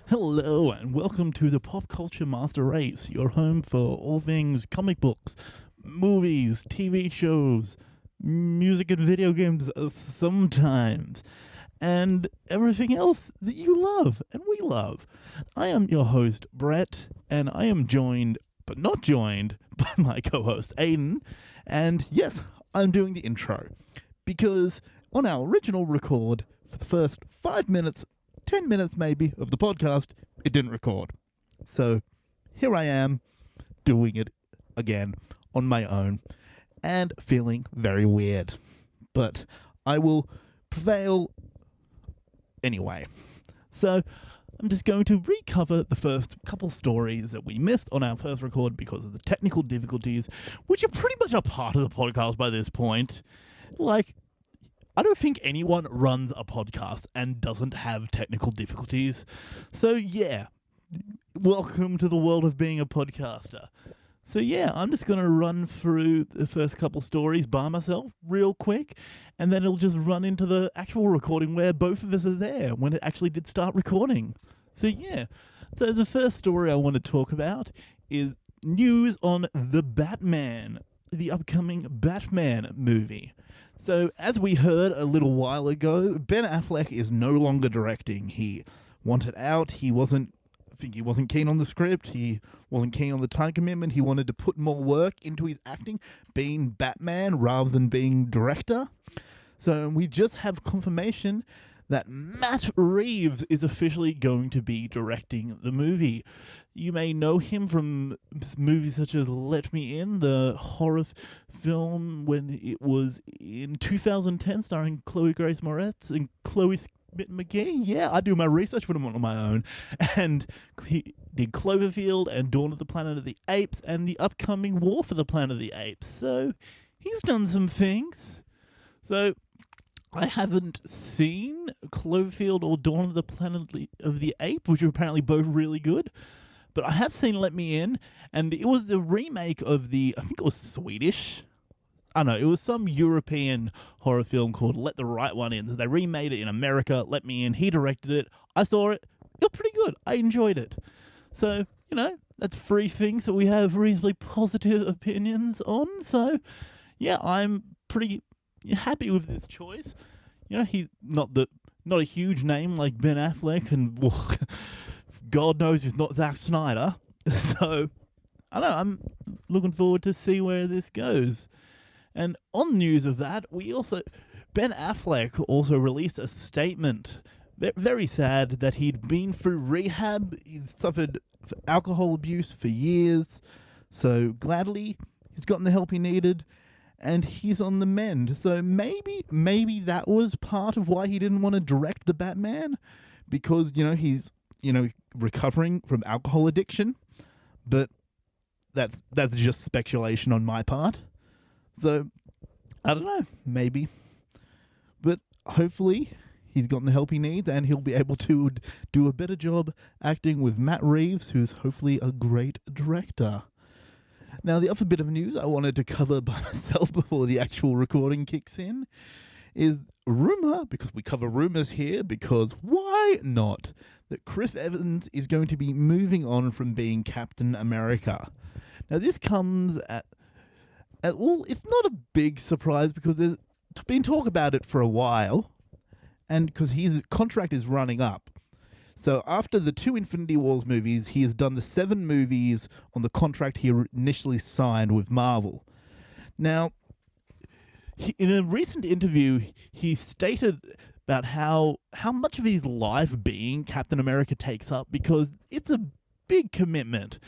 Hello and welcome to the Pop Culture Master Race, your home for all things comic books, movies, TV shows, music and video games sometimes, and everything else that you love and we love. I am your host, Brett, and I am joined, but not joined, by my co-host, Aiden, and yes, I'm doing the intro, because on our original record, for the first 5 minutes 10 minutes maybe of the podcast, it didn't record. So here I am doing it again on my own and feeling very weird. But I will prevail anyway. So I'm just going to recover the first couple stories that we missed on our first record because of the technical difficulties, which are pretty much a part of the podcast by this point. I don't think anyone runs a podcast and doesn't have technical difficulties. So yeah, welcome to the world of being a podcaster. So yeah, I'm just going to run through the first couple stories by myself real quick, and then it'll just run into the actual recording where both of us are there when it actually did start recording. So yeah, so the first story I want to talk about is news on The Batman, the upcoming Batman movie. So, as we heard a little while ago, Ben Affleck is no longer directing. He wanted out. I think he wasn't keen on the script. He wasn't keen on the time commitment. He wanted to put more work into his acting, being Batman rather than being director. So, we just have confirmation that Matt Reeves is officially going to be directing the movie. You may know him from movies such as Let Me In, the horror film when it was in 2010 starring Chloe Grace Moretz and Chloe Smith-McGee. Yeah, I do my research for them on my own. And he did Cloverfield and Dawn of the Planet of the Apes and the upcoming War for the Planet of the Apes. So he's done some things. So I haven't seen Cloverfield or Dawn of the Planet of the Apes, which are apparently both really good. But I have seen Let Me In, and it was the remake of I think it was Swedish. I don't know, it was some European horror film called Let the Right One In. So they remade it in America, Let Me In. He directed it. I saw it. It was pretty good. I enjoyed it. So, that's three things that we have reasonably positive opinions on. So, yeah, I'm pretty happy with this choice. He's not a huge name like Ben Affleck, and God knows he's not Zack Snyder. So I don't know, I'm looking forward to see where this goes. And on news of that, Ben Affleck also released a statement. Very sad that he'd been through rehab. He's suffered alcohol abuse for years. So gladly he's gotten the help he needed. And he's on the mend. So maybe that was part of why he didn't want to direct the Batman, because he's recovering from alcohol addiction. But that's just speculation on my part. So I don't know, maybe. But hopefully he's gotten the help he needs and he'll be able to do a better job acting with Matt Reeves, who's hopefully a great director. Now, the other bit of news I wanted to cover by myself before the actual recording kicks in is rumor, because we cover rumors here, because why not, that Chris Evans is going to be moving on from being Captain America. Now, this comes well, it's not a big surprise because there's been talk about it for a while, and because his contract is running up. So after the 2 Infinity Wars movies, he has done the 7 movies on the contract he initially signed with Marvel. Now, in a recent interview, he stated about how much of his life being Captain America takes up, because it's a big commitment.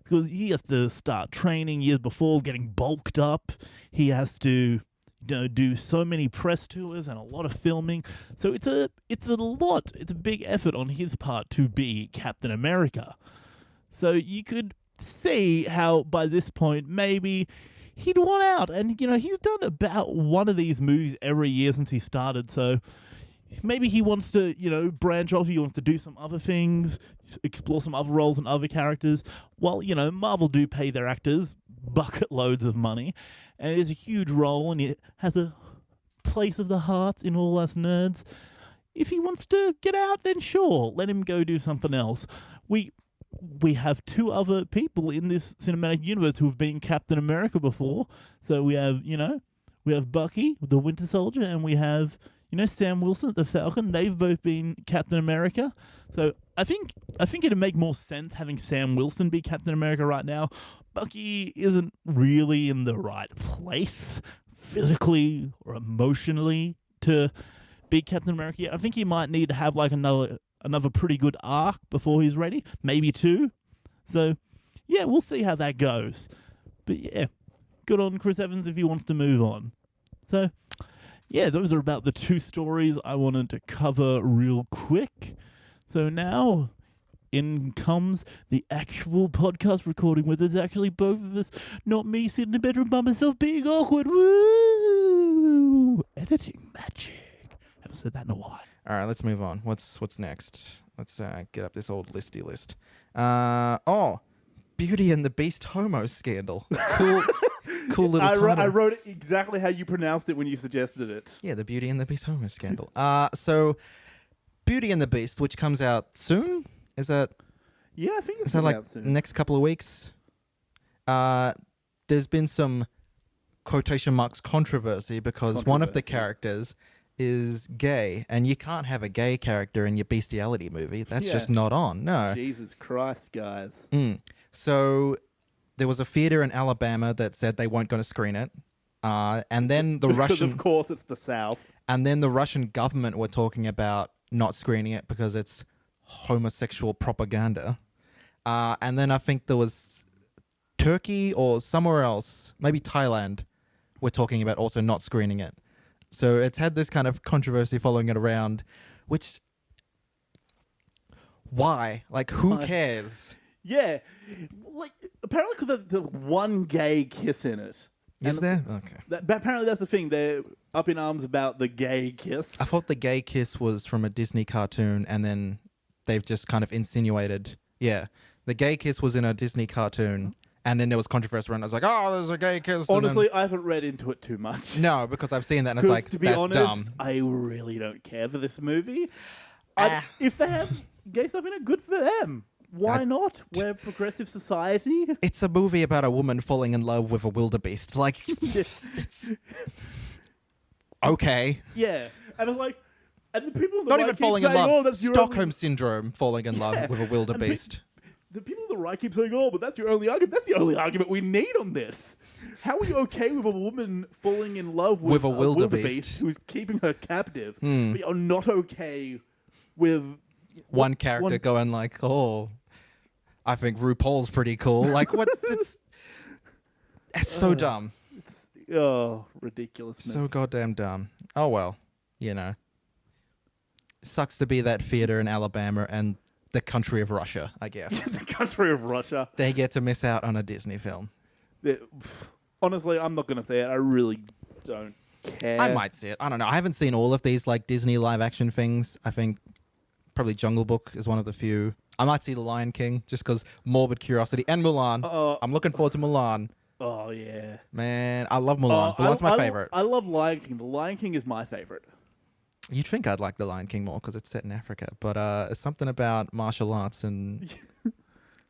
Because he has to start training years before, getting bulked up. He has to do so many press tours and a lot of filming. So it's a lot. It's a big effort on his part to be Captain America. So you could see how by this point maybe he'd want out. And he's done about one of these movies every year since he started. So maybe he wants to branch off. He wants to do some other things, explore some other roles and other characters. While Marvel do pay their actors bucket loads of money, and it is a huge role, and it has a place of the heart in all us nerds. if he wants to get out, then sure, let him go do something else. We have two other people in this cinematic universe who have been Captain America before. So we have, we have Bucky, the Winter Soldier, and we have, Sam Wilson, the Falcon. They've both been Captain America. So I think it'd make more sense having Sam Wilson be Captain America right now. Bucky isn't really in the right place physically or emotionally to be Captain America yet. I think he might need to have like another pretty good arc before he's ready, maybe 2. So yeah, we'll see how that goes. But yeah, good on Chris Evans if he wants to move on. So yeah, those are about the 2 stories I wanted to cover real quick. So now in comes the actual podcast recording where there's actually both of us, not me sitting in the bedroom by myself being awkward. Woo! Editing magic. Haven't said that in a while. All right, let's move on. What's next? Let's get up this old listy list. Beauty and the Beast homo scandal. Cool little title. I wrote it exactly how you pronounced it when you suggested it. Yeah, the Beauty and the Beast homo scandal. So Beauty and the Beast, which comes out soon. Is that? Yeah, I think it's like soon. Next couple of weeks. There's been some quotation marks controversy because one of the characters is gay, and you can't have a gay character in your bestiality movie. That's just not on. No. Jesus Christ, guys. So there was a theater in Alabama that said they weren't going to screen it. And then the because Russian... of course it's the South. And then the Russian government were talking about not screening it because it's homosexual propaganda. And then I think there was Turkey or somewhere else, maybe Thailand, were talking about also not screening it. So it's had this kind of controversy following it around, which... Why? Like, who cares? Yeah. Like, apparently because there's one gay kiss in it. Is there? Okay. Apparently that's the thing. They're up in arms about the gay kiss. I thought the gay kiss was from a Disney cartoon, and then they've just kind of insinuated... Yeah. The gay kiss was in a Disney cartoon... And then there was controversy around it. I was like, oh, there's a gay kiss. Honestly, I haven't read into it too much. No, because I've seen that and it's like, to be that's honest, dumb. I really don't care for this movie. If they have gay stuff in it, good for them. Why not? We're a progressive society. It's a movie about a woman falling in love with a wildebeest. Like, it's... Okay. Yeah. And I'm like... And the people in the Not right even keep falling saying, in love. that's Stockholm Syndrome falling in love with a wildebeest. The people on the right keep saying, but that's your only argument. That's the only argument we need on this. How are you okay with a woman falling in love with a wildebeest who's keeping her captive, but you're not okay with... One character going like, I think RuPaul's pretty cool. Like, what? It's so dumb. It's ridiculousness. So goddamn dumb. Oh, well, Sucks to be that theater in Alabama and the country of Russia, I guess. The country of Russia. They get to miss out on a Disney film. Honestly, I'm not going to say it. I really don't care. I might see it. I don't know. I haven't seen all of these like Disney live action things. I think probably Jungle Book is one of the few. I might see The Lion King just because morbid curiosity. And Mulan. I'm looking forward to Mulan. Oh, yeah. Man, I love Mulan. Mulan's my favorite. I love Lion King. The Lion King is my favorite. You'd think I'd like The Lion King more because it's set in Africa, but it's something about martial arts and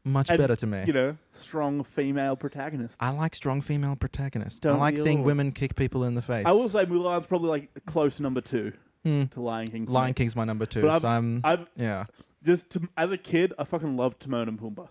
much better to me. Strong female protagonists. I like strong female protagonists. I like seeing women kick people in the face. I will say Mulan's probably like a close number 2 to Lion King. Lion King's my number 2. But yeah. As a kid, I fucking loved Timon and Pumbaa.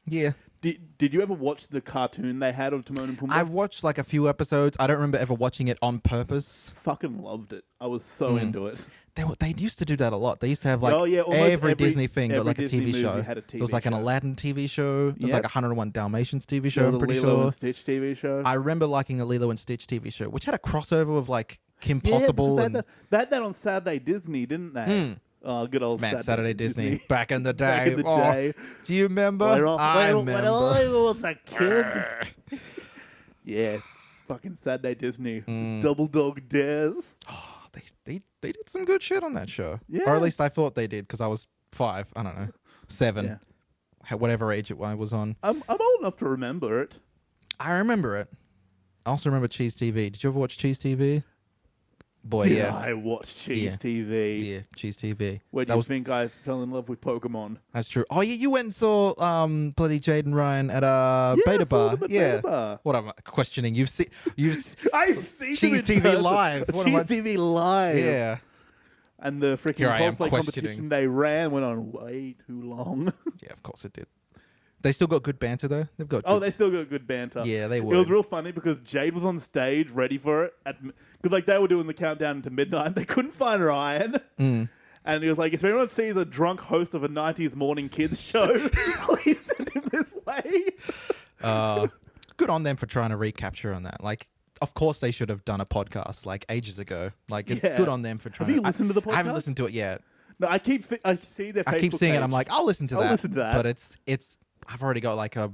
Yeah. Did you ever watch the cartoon they had of Timon and Pumbaa? I've watched like a few episodes. I don't remember ever watching it on purpose. Fucking loved it. I was so into it. They used to do that a lot. They used to have like every Disney thing, but like a TV show. There was like an Aladdin TV show. There was like a 101 Dalmatians TV show, I'm pretty sure. Lilo and Stitch TV show. I remember liking the Lilo and Stitch TV show, which had a crossover with like Kim Possible. They had that on Saturday Disney, didn't they? Oh, good old Saturday Disney. Back in the day. Back in the day. Do you remember? I remember. When I was a kid. Yeah. Fucking Saturday Disney. Double Dog Dares. Oh, they did some good shit on that show. Yeah. Or at least I thought they did because I was 5. I don't know. 7. Yeah. Whatever age I was on. I'm old enough to remember it. I remember it. I also remember Cheese TV. Did you ever watch Cheese TV? boy, Did yeah. I watch Cheese Yeah. TV? Yeah, Cheese TV. Where do That you was think I fell in love with Pokemon? That's true. Oh yeah, you went and saw bloody Jade and Ryan at Yeah, I Beta saw Bar. them at Yeah. Beta Bar. What am I questioning? You've I've seen Cheese them in TV person. live. What am Cheese I- TV live. yeah. And the freaking Here I am cosplay questioning. competition they ran went on way too long. Yeah, of course it did. They still got good banter though. They've got. Oh, good- they still got good banter. Yeah, they It was would. real funny because Jade was on stage ready for it. Because like they were doing the countdown to midnight. They couldn't find Ryan. Mm. And he was like, if anyone sees a drunk host of a 90s morning kids show, please send him this way. Good on them for trying to recapture on that. Like, of course they should have done a podcast like ages ago. Like, it's Yeah. good on them for trying. Have you listened to the I haven't podcast? listened to it yet. No, I see their Facebook I keep seeing page. it. I'm like, I'll listen to I'll that. listen to that. But it's. I've already got like a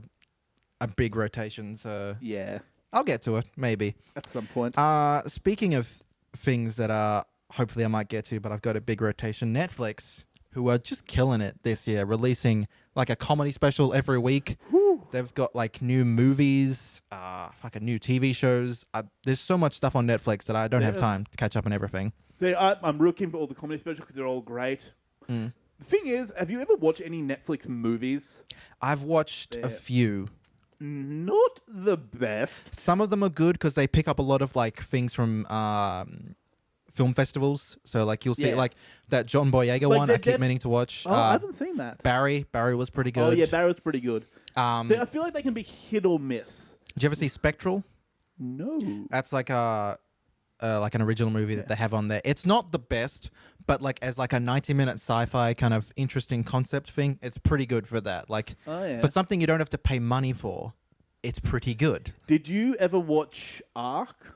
big rotation, so yeah, I'll get to it maybe. at some point. Speaking of things that hopefully I might get to, but I've got a big rotation. Netflix, who are just killing it this year, releasing like a comedy special every week. Whew. They've got like new movies, fucking new TV shows. There's so much stuff on Netflix that I don't have Yeah. time to catch up on everything. See, I'm looking for all the comedy specials because they're all great. Mm. The thing is, have you ever watched any Netflix movies? I've watched a They're- few. Not the best. Some of them are good because they pick up a lot of like things from film festivals. So like you'll see Yeah. like that John Boyega Like, one. they're I keep meaning to watch. Oh, I haven't seen that. Barry was pretty good. Oh yeah, Barrett's pretty good. See, Um, I feel like they can be hit or miss. did you ever see Spectral? No. That's like an original movie that they have on there. It's not the best, but like as like a 90-minute sci-fi kind of interesting concept thing, it's pretty good for that. Like Oh yeah. for something you don't have to pay money for, it's pretty good. Did you ever watch Ark?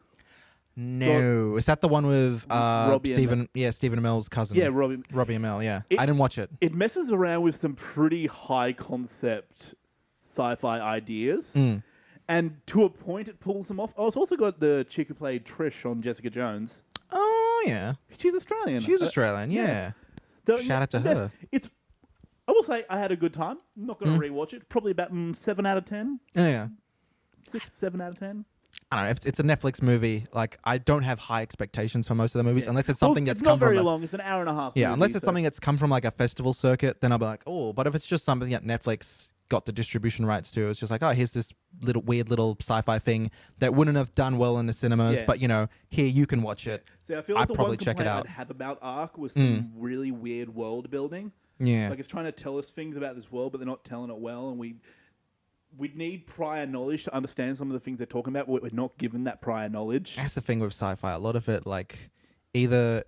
No, is that the one with Robbie Stephen? Yeah, Stephen Amell's cousin. Yeah, Robbie. Robbie Amell. Yeah, It's- I didn't watch it. It messes around with some pretty high concept sci-fi ideas, Mm. and to a point, it pulls them off. Oh, it's also got the chick who played Trish on Jessica Jones. Oh yeah, She's Australian. she's Australian. Yeah. Shout out to her. It's. I will say I had a good time. I'm not going Mm. to rewatch it. Probably about 7 out of 10. Yeah. 6, 7 out of 10. I don't know. If it's a Netflix movie, like I don't have high expectations for most of the movies, Yeah. unless it's Well, something that's it's come not very from. long. It's an hour and a half. Yeah, movie, unless it's so- something that's come from like a festival circuit, then I'll be like, oh. But if it's just something that Netflix got the distribution rights to, it's just like, oh, here's this weird little sci-fi thing that wouldn't have done well in the cinemas, Yeah. but here you can watch it. See, I feel like I'd the probably one check it complaint out. I'd have about Ark was some really weird world building. Yeah, Like it's trying to tell us things about this world, but they're not telling it well, and we need prior knowledge to understand some of the things they're talking about. But we're not given that prior knowledge. that's the thing with sci-fi. A lot of it, like, either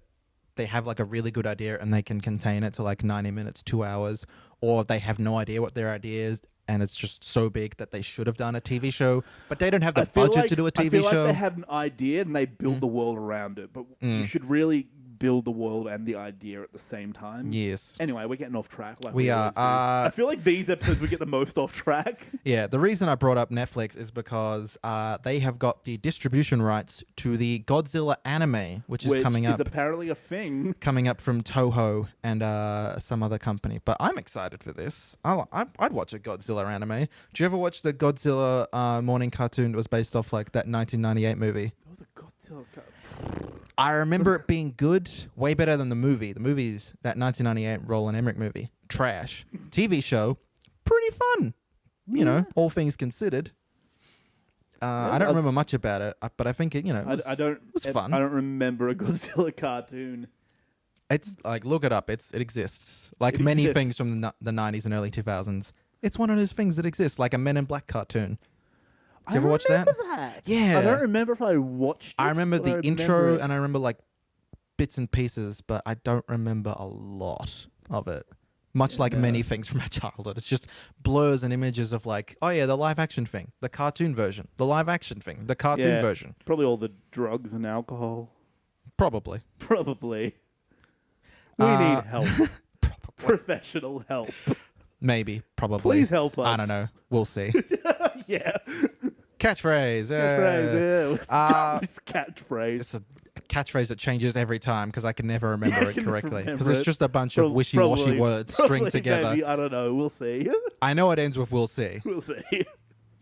they have like a really good idea and they can contain it to like 90 minutes, 2 hours, or they have no idea what their idea is. And it's just so big that they should have done a TV show, but they don't have the I feel budget like- to do a I TV feel like show. they had an idea and they built the world around it, but you should really build the world and the idea at the same time. Yes. Anyway, we're getting off track. Like We always are, do. I feel like these episodes we get the most off track. Yeah, the reason I brought up Netflix is because they have got the distribution rights to the Godzilla anime, which is coming up. Apparently a thing. Coming up from Toho and some other company. But I'm excited for this. I'd watch a Godzilla anime. Did you ever watch the Godzilla morning cartoon that was based off like that 1998 movie? Oh, the Godzilla. I remember it being good, way better than the movie. The movie's that 1998 Roland Emmerich movie. Trash. TV show, pretty fun. You know, all things considered. I don't remember much about it, but I think it, I don't. it was fun. I don't remember a Godzilla cartoon. It's like, look it up. It exists. Like It many exists. things from the 90s and early 2000s. It's one of those things that exists, like a Men in Black cartoon. Did you ever watch that? Yeah. I don't remember if I watched it. I remember but the I intro it. and I remember like bits and pieces, but I don't remember a lot of it. Much like many things from our childhood. It's just blurs and images of like, oh yeah, the live action thing, the cartoon version, the live action thing, the cartoon Yeah. version. Probably all the drugs and alcohol. Probably. Probably. We need help. Professional help. Maybe. Probably. Please help us. I don't know. We'll see. Yeah. Catchphrase. Catchphrase, yeah. What's Uh, this catchphrase? It's a catchphrase that changes every time because I can never remember I it can correctly. remember Because it's it. just a bunch of Prob- wishy-washy probably- words probably, stringed together. Maybe, I don't know. We'll see. I know it ends with "we'll see." We'll see.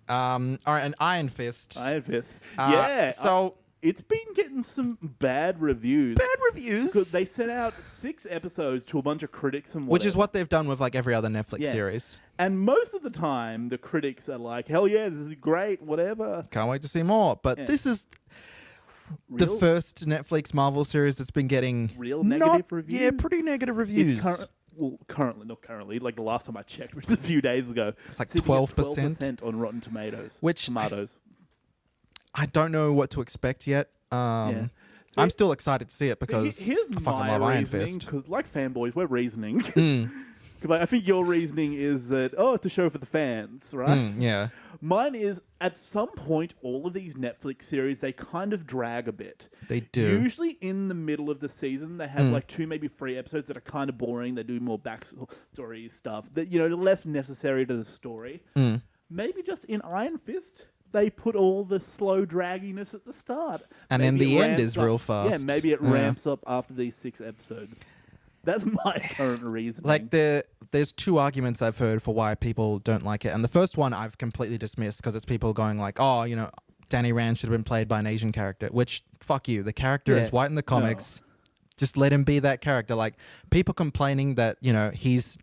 All right, an Iron Fist. Iron Fist. Yeah. So it's been getting some bad reviews. Bad reviews. Because they sent out 6 episodes to a bunch of critics and whatever. Which is what they've done with like every other Netflix series. And most of the time, the critics are like, hell yeah, this is great, whatever. Can't wait to see more. But this is the first Netflix Marvel series that's been getting real negative reviews. Yeah, pretty negative reviews. Not currently. Like the last time I checked, which was a few days ago. It's like 12% on Rotten Tomatoes. Tomatoes. I don't know what to expect yet. I'm still excited to see it because here's I fucking love Iron Fist. Because like fanboys, we're reasoning. Like, I think your reasoning is that, it's a show for the fans, right? Yeah. Mine is, at some point, all of these Netflix series, they kind of drag a bit. They do. Usually in the middle of the season, they have like 2, maybe 3 episodes that are kind of boring. They do more backstory stuff that, less necessary to the story. Maybe just in Iron Fist, they put all the slow dragginess at the start. And maybe then the end is real fast. Yeah, maybe it ramps up after these 6 episodes. That's my current reasoning. Like, there's 2 arguments I've heard for why people don't like it. And the first one I've completely dismissed because it's people going like, Danny Rand should have been played by an Asian character. Which, fuck you. The character is white in the comics. No. Just let him be that character. Like, people complaining that, he's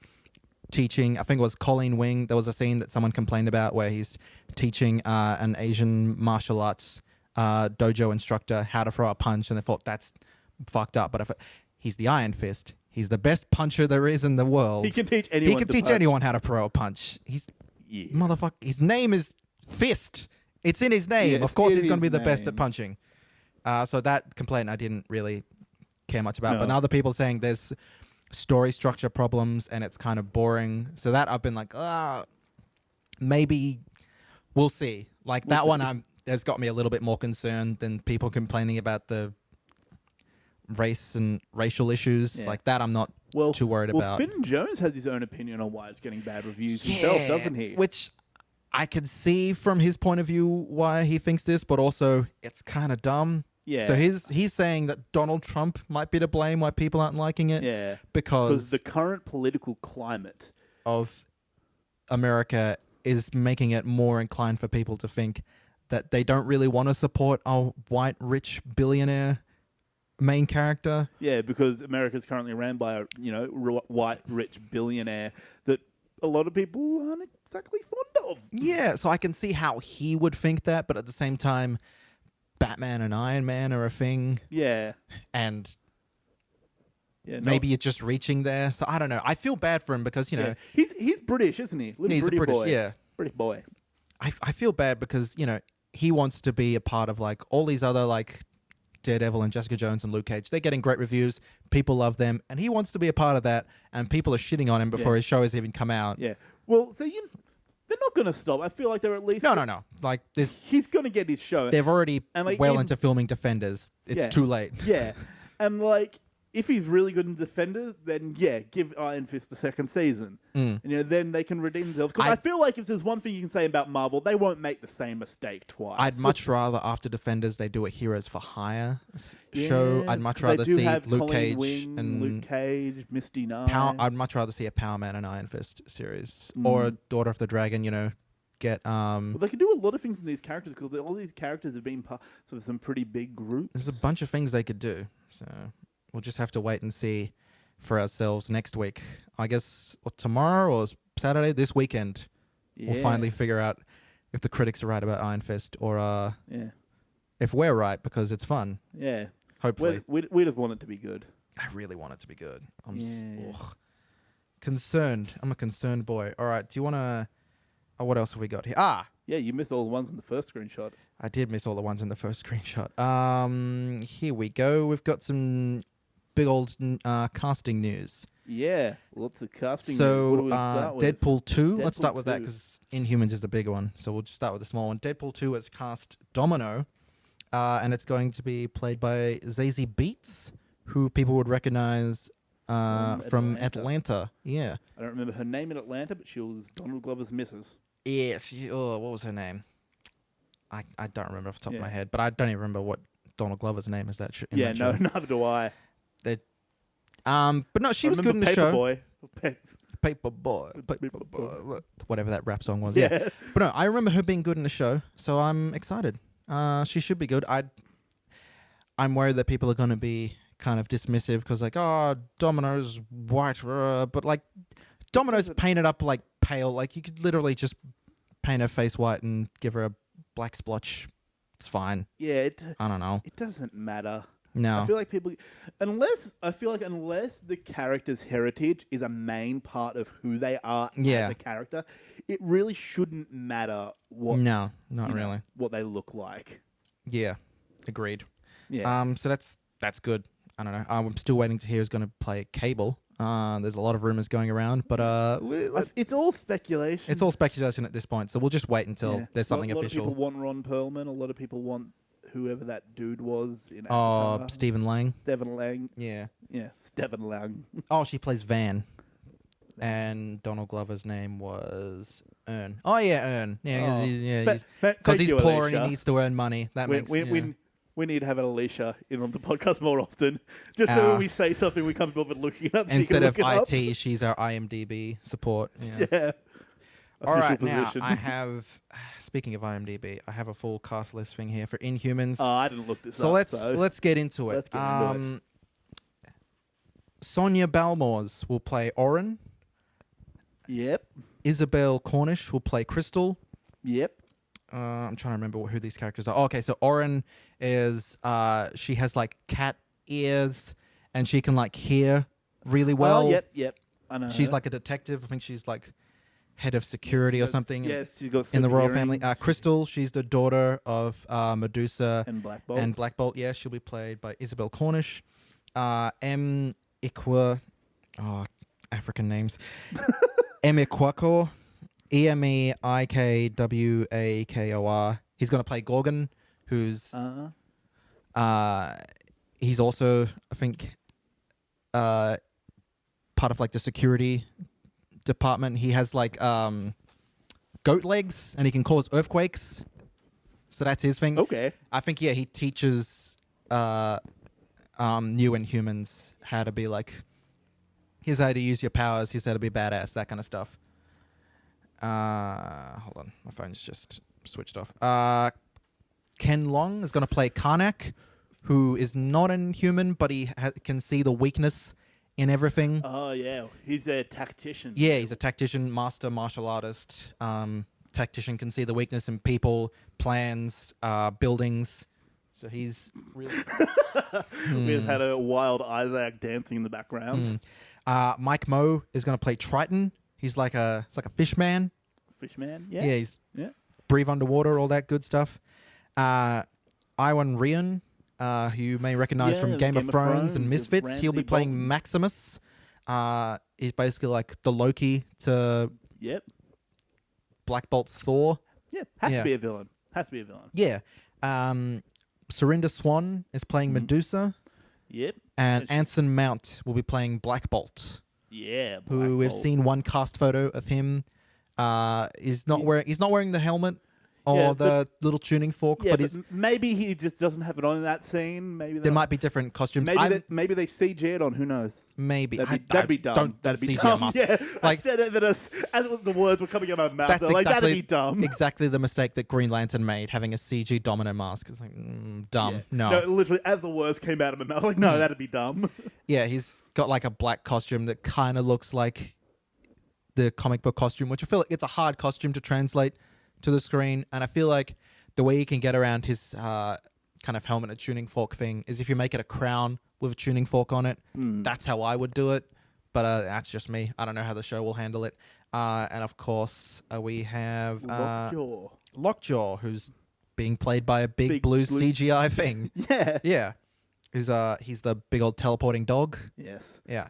teaching, I think it was Colleen Wing. There was a scene that someone complained about where he's teaching an Asian martial arts dojo instructor how to throw a punch. And they thought, that's fucked up. But he's the Iron Fist. He's the best puncher there is in the world. He can teach anyone how to throw a punch. Motherfucker. His name is Fist. It's in his name. Yeah, of course, he's going to be the best at punching. So that complaint I didn't really care much about. No. But now the people saying there's story structure problems and it's kind of boring. So that I've been like, maybe we'll see. Like that one, has got me a little bit more concerned than people complaining about the race and racial issues like that. I'm not too worried about. Finn Jones has his own opinion on why it's getting bad reviews himself, doesn't he? Which I can see from his point of view why he thinks this, but also it's kind of dumb. Yeah. So he's saying that Donald Trump might be to blame why people aren't liking it. Yeah. Because the current political climate of America is making it more inclined for people to think that they don't really want to support a white, rich billionaire main character. Yeah, because America is currently ran by a white rich billionaire that a lot of people aren't exactly fond of. Yeah, so I can see how he would think that, but at the same time, Batman and Iron Man are a thing. Yeah, and maybe it's just reaching there. So I don't know. I feel bad for him because he's British, isn't he? He's British British boy. Yeah, British boy. I feel bad because he wants to be a part of like all these other like Daredevil and Jessica Jones and Luke Cage. They're getting great reviews. People love them. And he wants to be a part of that. And people are shitting on him before his show has even come out. Yeah. Well, so they're not going to stop. I feel like they're at least... No. Like this... He's going to get his show. They've already into filming Defenders. It's too late. Yeah. And like... If he's really good in Defenders, then give Iron Fist the second season. And then they can redeem themselves. Because I feel like if there's one thing you can say about Marvel, they won't make the same mistake twice. I'd much rather after Defenders they do a Heroes for Hire show. I'd much rather see Luke Cage Luke Cage, Misty Knight. I'd much rather see a Power Man and Iron Fist series or Daughter of the Dragon. Get Well, they can do a lot of things in these characters because all these characters have been part of some pretty big groups. There's a bunch of things they could do. So. We'll just have to wait and see for ourselves next week. I guess tomorrow or Saturday, this weekend, we'll finally figure out if the critics are right about Iron Fist or if we're right because it's fun. Yeah. Hopefully. We just want it to be good. I really want it to be good. I'm concerned. I'm a concerned boy. All right. Do you want to... Oh, what else have we got here? Yeah, you missed all the ones in the first screenshot. I did miss all the ones in the first screenshot. Here we go. We've got some... big old casting news. Yeah, lots of casting news. So, Deadpool 2. Let's start with that because Inhumans is the bigger one. So we'll just start with the small one. Deadpool 2 has cast Domino, and it's going to be played by Zazie Beetz, who people would recognize from Atlanta. Yeah. I don't remember her name in Atlanta, but she was Donald Glover's missus. Yeah. What was her name? I don't remember off the top of my head, but I don't even remember what Donald Glover's name is. Neither do I. But no, she was good in the show. Paper Boy, whatever that rap song was. Yeah. But no, I remember her being good in the show, so I'm excited. She should be good. I'm worried that people are going to be kind of dismissive because like, oh, Domino's white, but like Domino's painted up like pale. Like you could literally just paint her face white and give her a black splotch. It's fine. Yeah, I don't know. it doesn't matter. No. I feel like people, unless the character's heritage is a main part of who they are Yeah. as a character, it really shouldn't matter what No, not you know, really. what they look like. Yeah, agreed. Yeah. So that's good. I don't know. I'm still waiting to hear who's going to play Cable. There's a lot of rumors going around, but It's all speculation. it's all speculation at this point. So we'll just wait until Yeah. there's something a lot official. of people want Ron Perlman. A lot of people want whoever that dude was in Oh, Avatar. Stephen Lang. Stephen Lang. Yeah. Yeah, Stephen Lang. Oh, she plays Van. And Donald Glover's name was Ern. Oh yeah, Ern. Yeah, Oh. because Thank he's you, poor and Alicia. he needs to earn money. That makes We need to have Alicia in on the podcast more often, just so when we say something, we can't bother looking it up. instead she of can look it IT, she's our IMDb support. Yeah. up. Yeah. All right, Official now position. I have. Speaking of IMDb, I have a full cast listing here for Inhumans. Oh, I didn't look this so up. let's get into it. Let's get into it. Sonia Balmores will play Oren. Yep. Isabel Cornish will play Crystal. Yep. I'm trying to remember who these characters are. Oh, okay, so Oren is she has like cat ears and she can like hear really well. Oh, yep. I know. She's her. like a detective. I think she's like head of security or something. Yes, she's got in the royal super family. hearing. Crystal, she's the daughter of Medusa And Black Bolt. and Black Bolt. Yeah, she'll be played by Isabel Cornish. M. Ikwa, African names. M. Ikwakor, Emikwakor. He's going to play Gorgon, who's he's also, I think, part of like the security department. He has like goat legs and he can cause earthquakes. So that's his thing. Okay. I think he teaches new Inhumans how to be like, here's how to use your powers, here's how to be badass, that kind of stuff. Hold on, my phone's just switched off. Ken Long is going to play Karnak, who is not an Inhuman, but he can see the weakness in everything. Oh, yeah. He's a tactician. Yeah, he's a tactician, master martial artist. Tactician can see the weakness in people, plans, buildings. So he's really... We've had a wild Isaac dancing in the background. Mike Moe is going to play Triton. He's like a fish man. Fishman, yeah. Yeah, he's Yeah. breathe underwater, all that good stuff. Iwan Rion, who you may recognize from Game of Thrones and Misfits. He'll be Ramsay playing Bolton. Maximus. He's basically like the Loki to Yep. Black Bolt's Thor. Yeah. Has Yeah. to be a villain. Yeah. Surinder Swan is playing Medusa. Yep. And Yes. Anson Mount will be playing Black Bolt, Yeah. who Black we've Bolt. seen one cast photo of him. He's not wearing the helmet or Yeah, the little tuning fork, Yeah, but but he's, maybe he just doesn't have it on in that scene. Maybe there might be different costumes. Maybe they CG it on. Who knows? Maybe That'd be dumb. Don't That'd be CGI dumb. mask. Yeah, I Like- said it that as the words were coming out of my mouth. That's They're like, exactly that'd be dumb. exactly the mistake that Green Lantern made, having a CG Domino mask. It's like dumb. Yeah. No. literally, as the words came out of my mouth, like, no, that'd be dumb. Yeah, he's got like a black costume that kind of looks like the comic book costume, which I feel like it's a hard costume to translate to the screen. And I feel like the way you can get around his kind of helmet and tuning fork thing is if you make it a crown with a tuning fork on it. That's how I would do it. But that's just me. I don't know how the show will handle it. And of course, we have Lockjaw. Lockjaw, who's being played by a big Big blue blue- CGI thing. Yeah. Yeah. He's the big old teleporting dog. Yes. Yeah.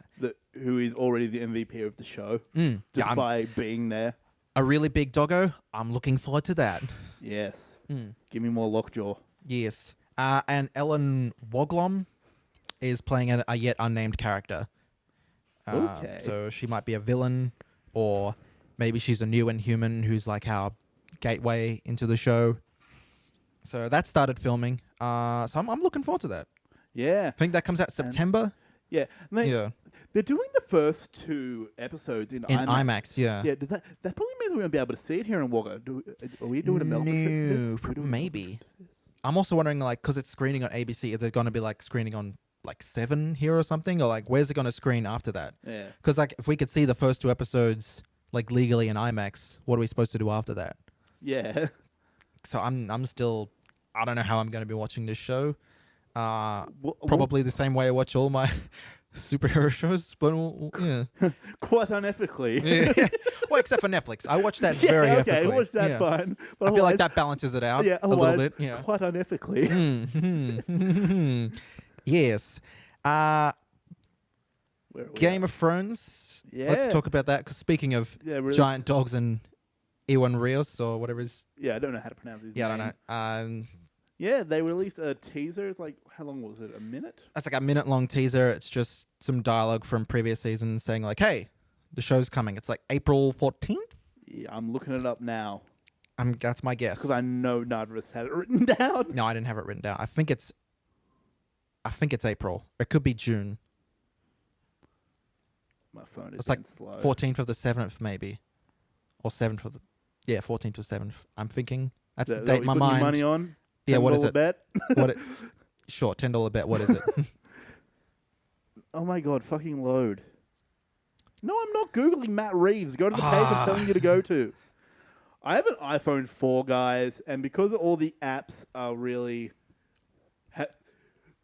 Who is already the MVP of the show Yeah, just I'm- by being there. a really big doggo. I'm looking forward to that. Yes. Give me more Lockjaw. Yes. And Ellen Woglom is playing a yet unnamed character. Okay. So she might be a villain, or maybe she's a new Inhuman who's like our gateway into the show. So that started filming. So I'm looking forward to that. Yeah. I think that comes out September. Yeah. And Yeah. They're doing the first 2 episodes in IMAX, yeah. Yeah, that probably means we won't be able to see it here in Wagga. Are we doing a Melbourne trip for this? No, Are we doing a maybe. I'm also wondering, like, because it's screening on ABC, if they're going to be like screening on like 7 here or something, or like where's it going to screen after that? Yeah. Because like if we could see the first 2 episodes like legally in IMAX, what are we supposed to do after that? Yeah. So I'm still, I don't know how I'm going to be watching this show. Wh- Probably the same way I watch all my superhero shows, but yeah. Quite unethically. Yeah. Well, except for Netflix, I watch that Yeah, very okay, ethically. watch that Yeah. fine. But I feel like otherwise- that balances it out yeah, a little otherwise, bit. Yeah. quite unethically. Yes. Where are we Game at? of Thrones. Yeah. Let's talk about that. Because speaking of Yeah, really. giant dogs and Ewan Rios or whatever his. Yeah, I don't know how to pronounce his Yeah, name. I don't know. Yeah, they released a teaser. It's like, how long was it? A minute? That's like a minute-long teaser. It's just some dialogue from previous seasons saying like, "Hey, the show's coming." It's like April 14th. Yeah, I'm looking it up now That's my guess. because I know neither of us had it written down. No, I didn't have it written down. I think it's April. It could be June. My phone is It's like slow. 14th of the 7th, maybe, or 7th of the 14th or 7th. I'm thinking that's the That date we in my putting your mind. money on? Yeah, what is $10 it? Bet? What? Sure, $10 bet. What is it? Oh my god, fucking load. No, I'm not Googling Matt Reeves. Go to the page I'm telling you to go to. I have an iPhone 4, guys, and because all the apps are really...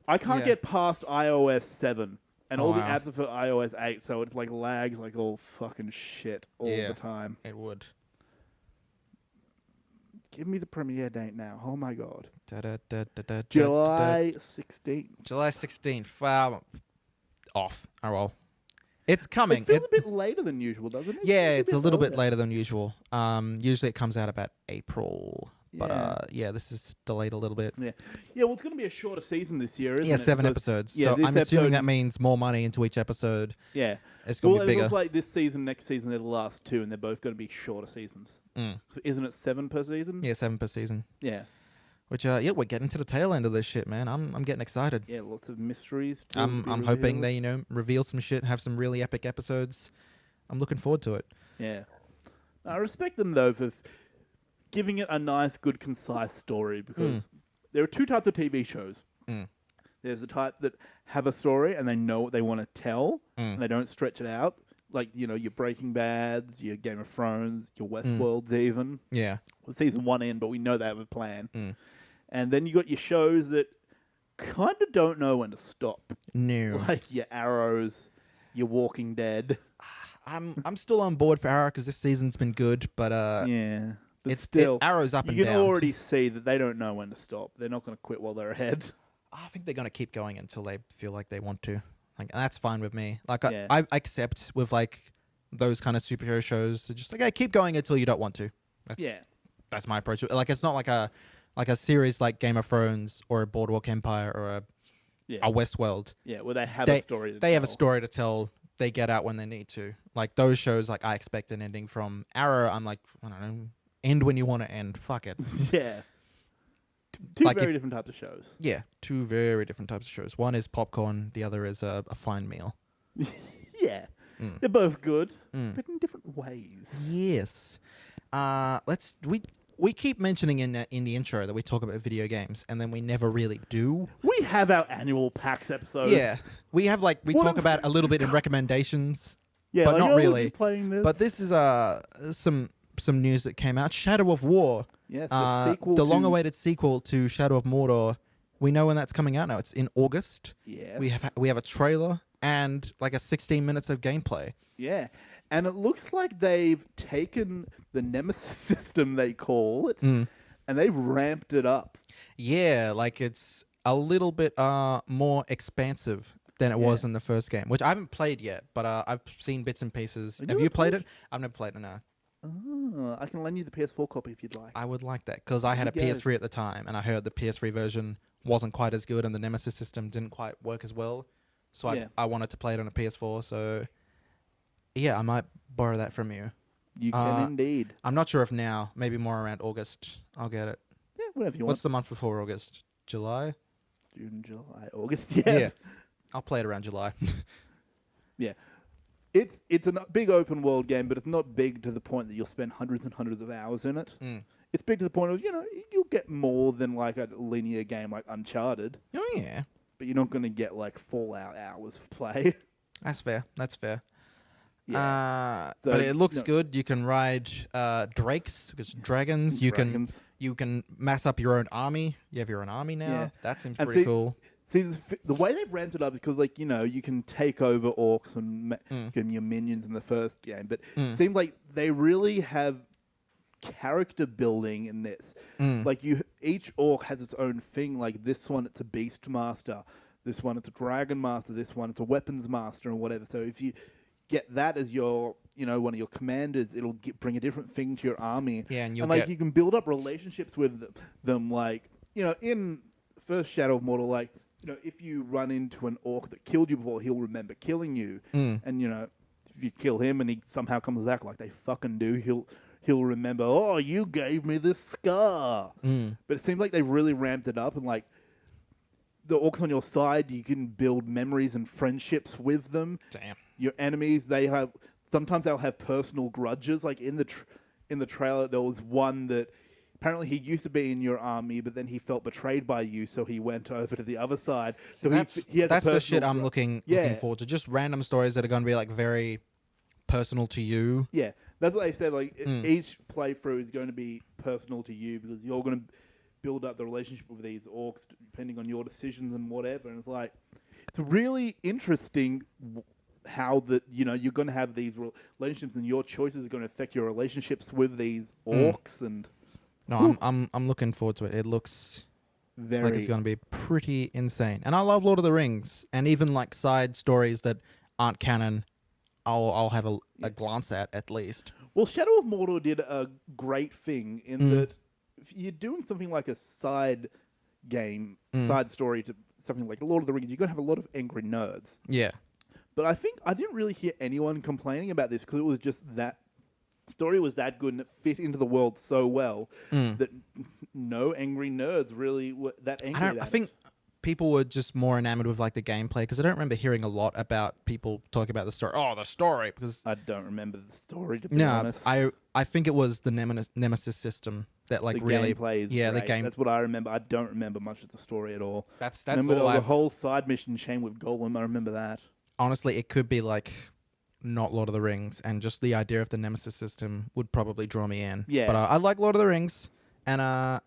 I can't Yeah. get past iOS 7, and Oh, all the wow. apps are for iOS 8, so it like lags like all fucking shit all Yeah. the time. It would. Give me the premiere date now. Oh my god. July July 16th. 16th. Wow. Off. Oh well. It's coming. It feels a bit later than usual, doesn't it? Yeah, it's a little bit earlier. later than usual. Usually it comes out about April. But Yeah. yeah, this is delayed a little bit. Yeah, well, it's going to be a shorter season this year, isn't Yeah, it? 7 Because- episodes. yeah, So this I'm assuming episode- that means more money into each episode. Yeah. It's going Well, to be it bigger. looks like this season, next season, they're the last 2, and they're both going to be shorter seasons. Mm. Isn't it 7 per season? Yeah, 7 per season. Yeah. Which yeah, we're getting to the tail end of this shit, man. I'm getting excited. Yeah, lots of mysteries. To I'm be hoping revealed. they reveal some shit, have some really epic episodes. I'm looking forward to it. Yeah. I respect them, though, for giving it a nice, good, concise story, because there are 2 types of TV shows. Mm. There's the type that have a story and they know what they want to tell, and they don't stretch it out. Like, your Breaking Bads, your Game of Thrones, your Westworlds even. Yeah. Well, season 1 in, but we know they have a plan. Mm. And then you got your shows that kind of don't know when to stop. No. Like your Arrows, your Walking Dead. I'm still on board for Arrow because this season's been good, but Yeah. But it's still, Arrow's up you and can down. already see that they don't know when to stop. They're not going to quit while they're ahead. I think they're gonna keep going until they feel like they want to. Like that's fine with me. Like Yeah. I accept with like those kind of superhero shows. To just like, hey, keep going until you don't want to. That's my approach. Like it's not like a series like Game of Thrones or a Boardwalk Empire or a Westworld. Yeah, where they have a story to They have a tell. story to tell. They get out when they need to. Like those shows, like I expect an ending from Arrow. I'm like, I don't know, end when you want to end. Fuck it. Yeah. Two Like very different types of shows. Yeah, 2 very different types of shows. One is popcorn. The other is a fine meal. Yeah. Mm. They're both good, Mm. but in different ways. Yes. We keep mentioning in the intro that we talk about video games, and then we never really do. We have our annual PAX episodes. Yeah, we have we What talk if- about a little bit in recommendations, Yeah, but like, not oh, we've really. been playing this. But this is some news that came out. Shadow of War, yeah, it's the sequel the to... long-awaited sequel to Shadow of Mordor. We know when that's coming out now. It's in August. Yeah. We have a trailer and like a 16 minutes of gameplay. Yeah. And it looks like they've taken the Nemesis system, they call it, and they've ramped it up. Yeah, like it's a little bit more expansive than it was in the first game, which I haven't played yet, but I've seen bits and pieces. Have you played it? I've never played it, no. Oh, I can lend you the PS4 copy if you'd like. I would like that, because I had a There you go. PS3 at the time, and I heard the PS3 version wasn't quite as good, and the Nemesis system didn't quite work as well. So I wanted to play it on a PS4, so yeah, I might borrow that from you. You can indeed. I'm not sure if now, maybe more around August, I'll get it. Yeah, whatever you What's want. the month before August? July? June, July, August. Yeah. I'll play it around July. Yeah. It's a big open world game, but it's not big to the point that you'll spend hundreds and hundreds of hours in it. it's big to the point of, you'll get more than like a linear game like Uncharted, Oh yeah, but you're not going to get like Fallout hours of play. that's fair. That's fair. Yeah. So, But it looks good. You can ride drakes, because dragons. Dragons. You can mass up your own army. You have your own army now. Yeah. That seems And pretty cool. See, the way they've ramped it up is because, like, you can take over orcs and give them your minions in the first game, but it seems like they really have character building in this. Like, each orc has its own thing. Like, this one, it's a beast master. This one, it's a dragon master. This one, it's a weapons master, and whatever. So if you get that as your, one of your commanders, it'll bring a different thing to your army. Yeah, and you can build up relationships with them. Like, in first Shadow of Mordor, like, if you run into an orc that killed you before, he'll remember killing you. And, if you kill him and he somehow comes back like they fucking do, he'll remember, oh, you gave me this scar. But it seems like they've really ramped it up, and, like, the orcs on your side, you can build memories and friendships with them. Damn. Your enemies, sometimes they'll have personal grudges. Like, in the trailer, there was one that apparently he used to be in your army, but then he felt betrayed by you, so he went over to the other side. So he has that's a the shit personal I'm looking forward to. Just random stories that are going to be like very personal to you. Yeah, that's what they said. Like, each playthrough is going to be personal to you because you're going to build up the relationship with these orcs depending on your decisions and whatever. And it's like, it's really interesting how you're going to have these relationships, and your choices are going to affect your relationships with these orcs. And no, I'm looking forward to it. It looks like it's going to be pretty insane. And I love Lord of the Rings, and even like side stories that aren't canon, I'll have a glance at least. Well, Shadow of Mordor did a great thing in that if you're doing something like a side game, side story to something like Lord of the Rings, you're going to have a lot of angry nerds. Yeah. But I think I didn't really hear anyone complaining about this because it was just that story was that good and it fit into the world so well that no angry nerds really were that angry about I think people were just more enamored with like the gameplay, because I don't remember hearing a lot about people talking about the story. Oh, the story, because I don't remember the story, to be honest. I think it was the Nemesis system that like the really gameplay is great. The game. That's what I remember. I don't remember much of the story at all. That's remember all the whole side mission chain with Gollum. I remember that. Honestly, it could be like not Lord of the Rings, and just the idea of the Nemesis system would probably draw me in. Yeah. But I like Lord of the Rings, and I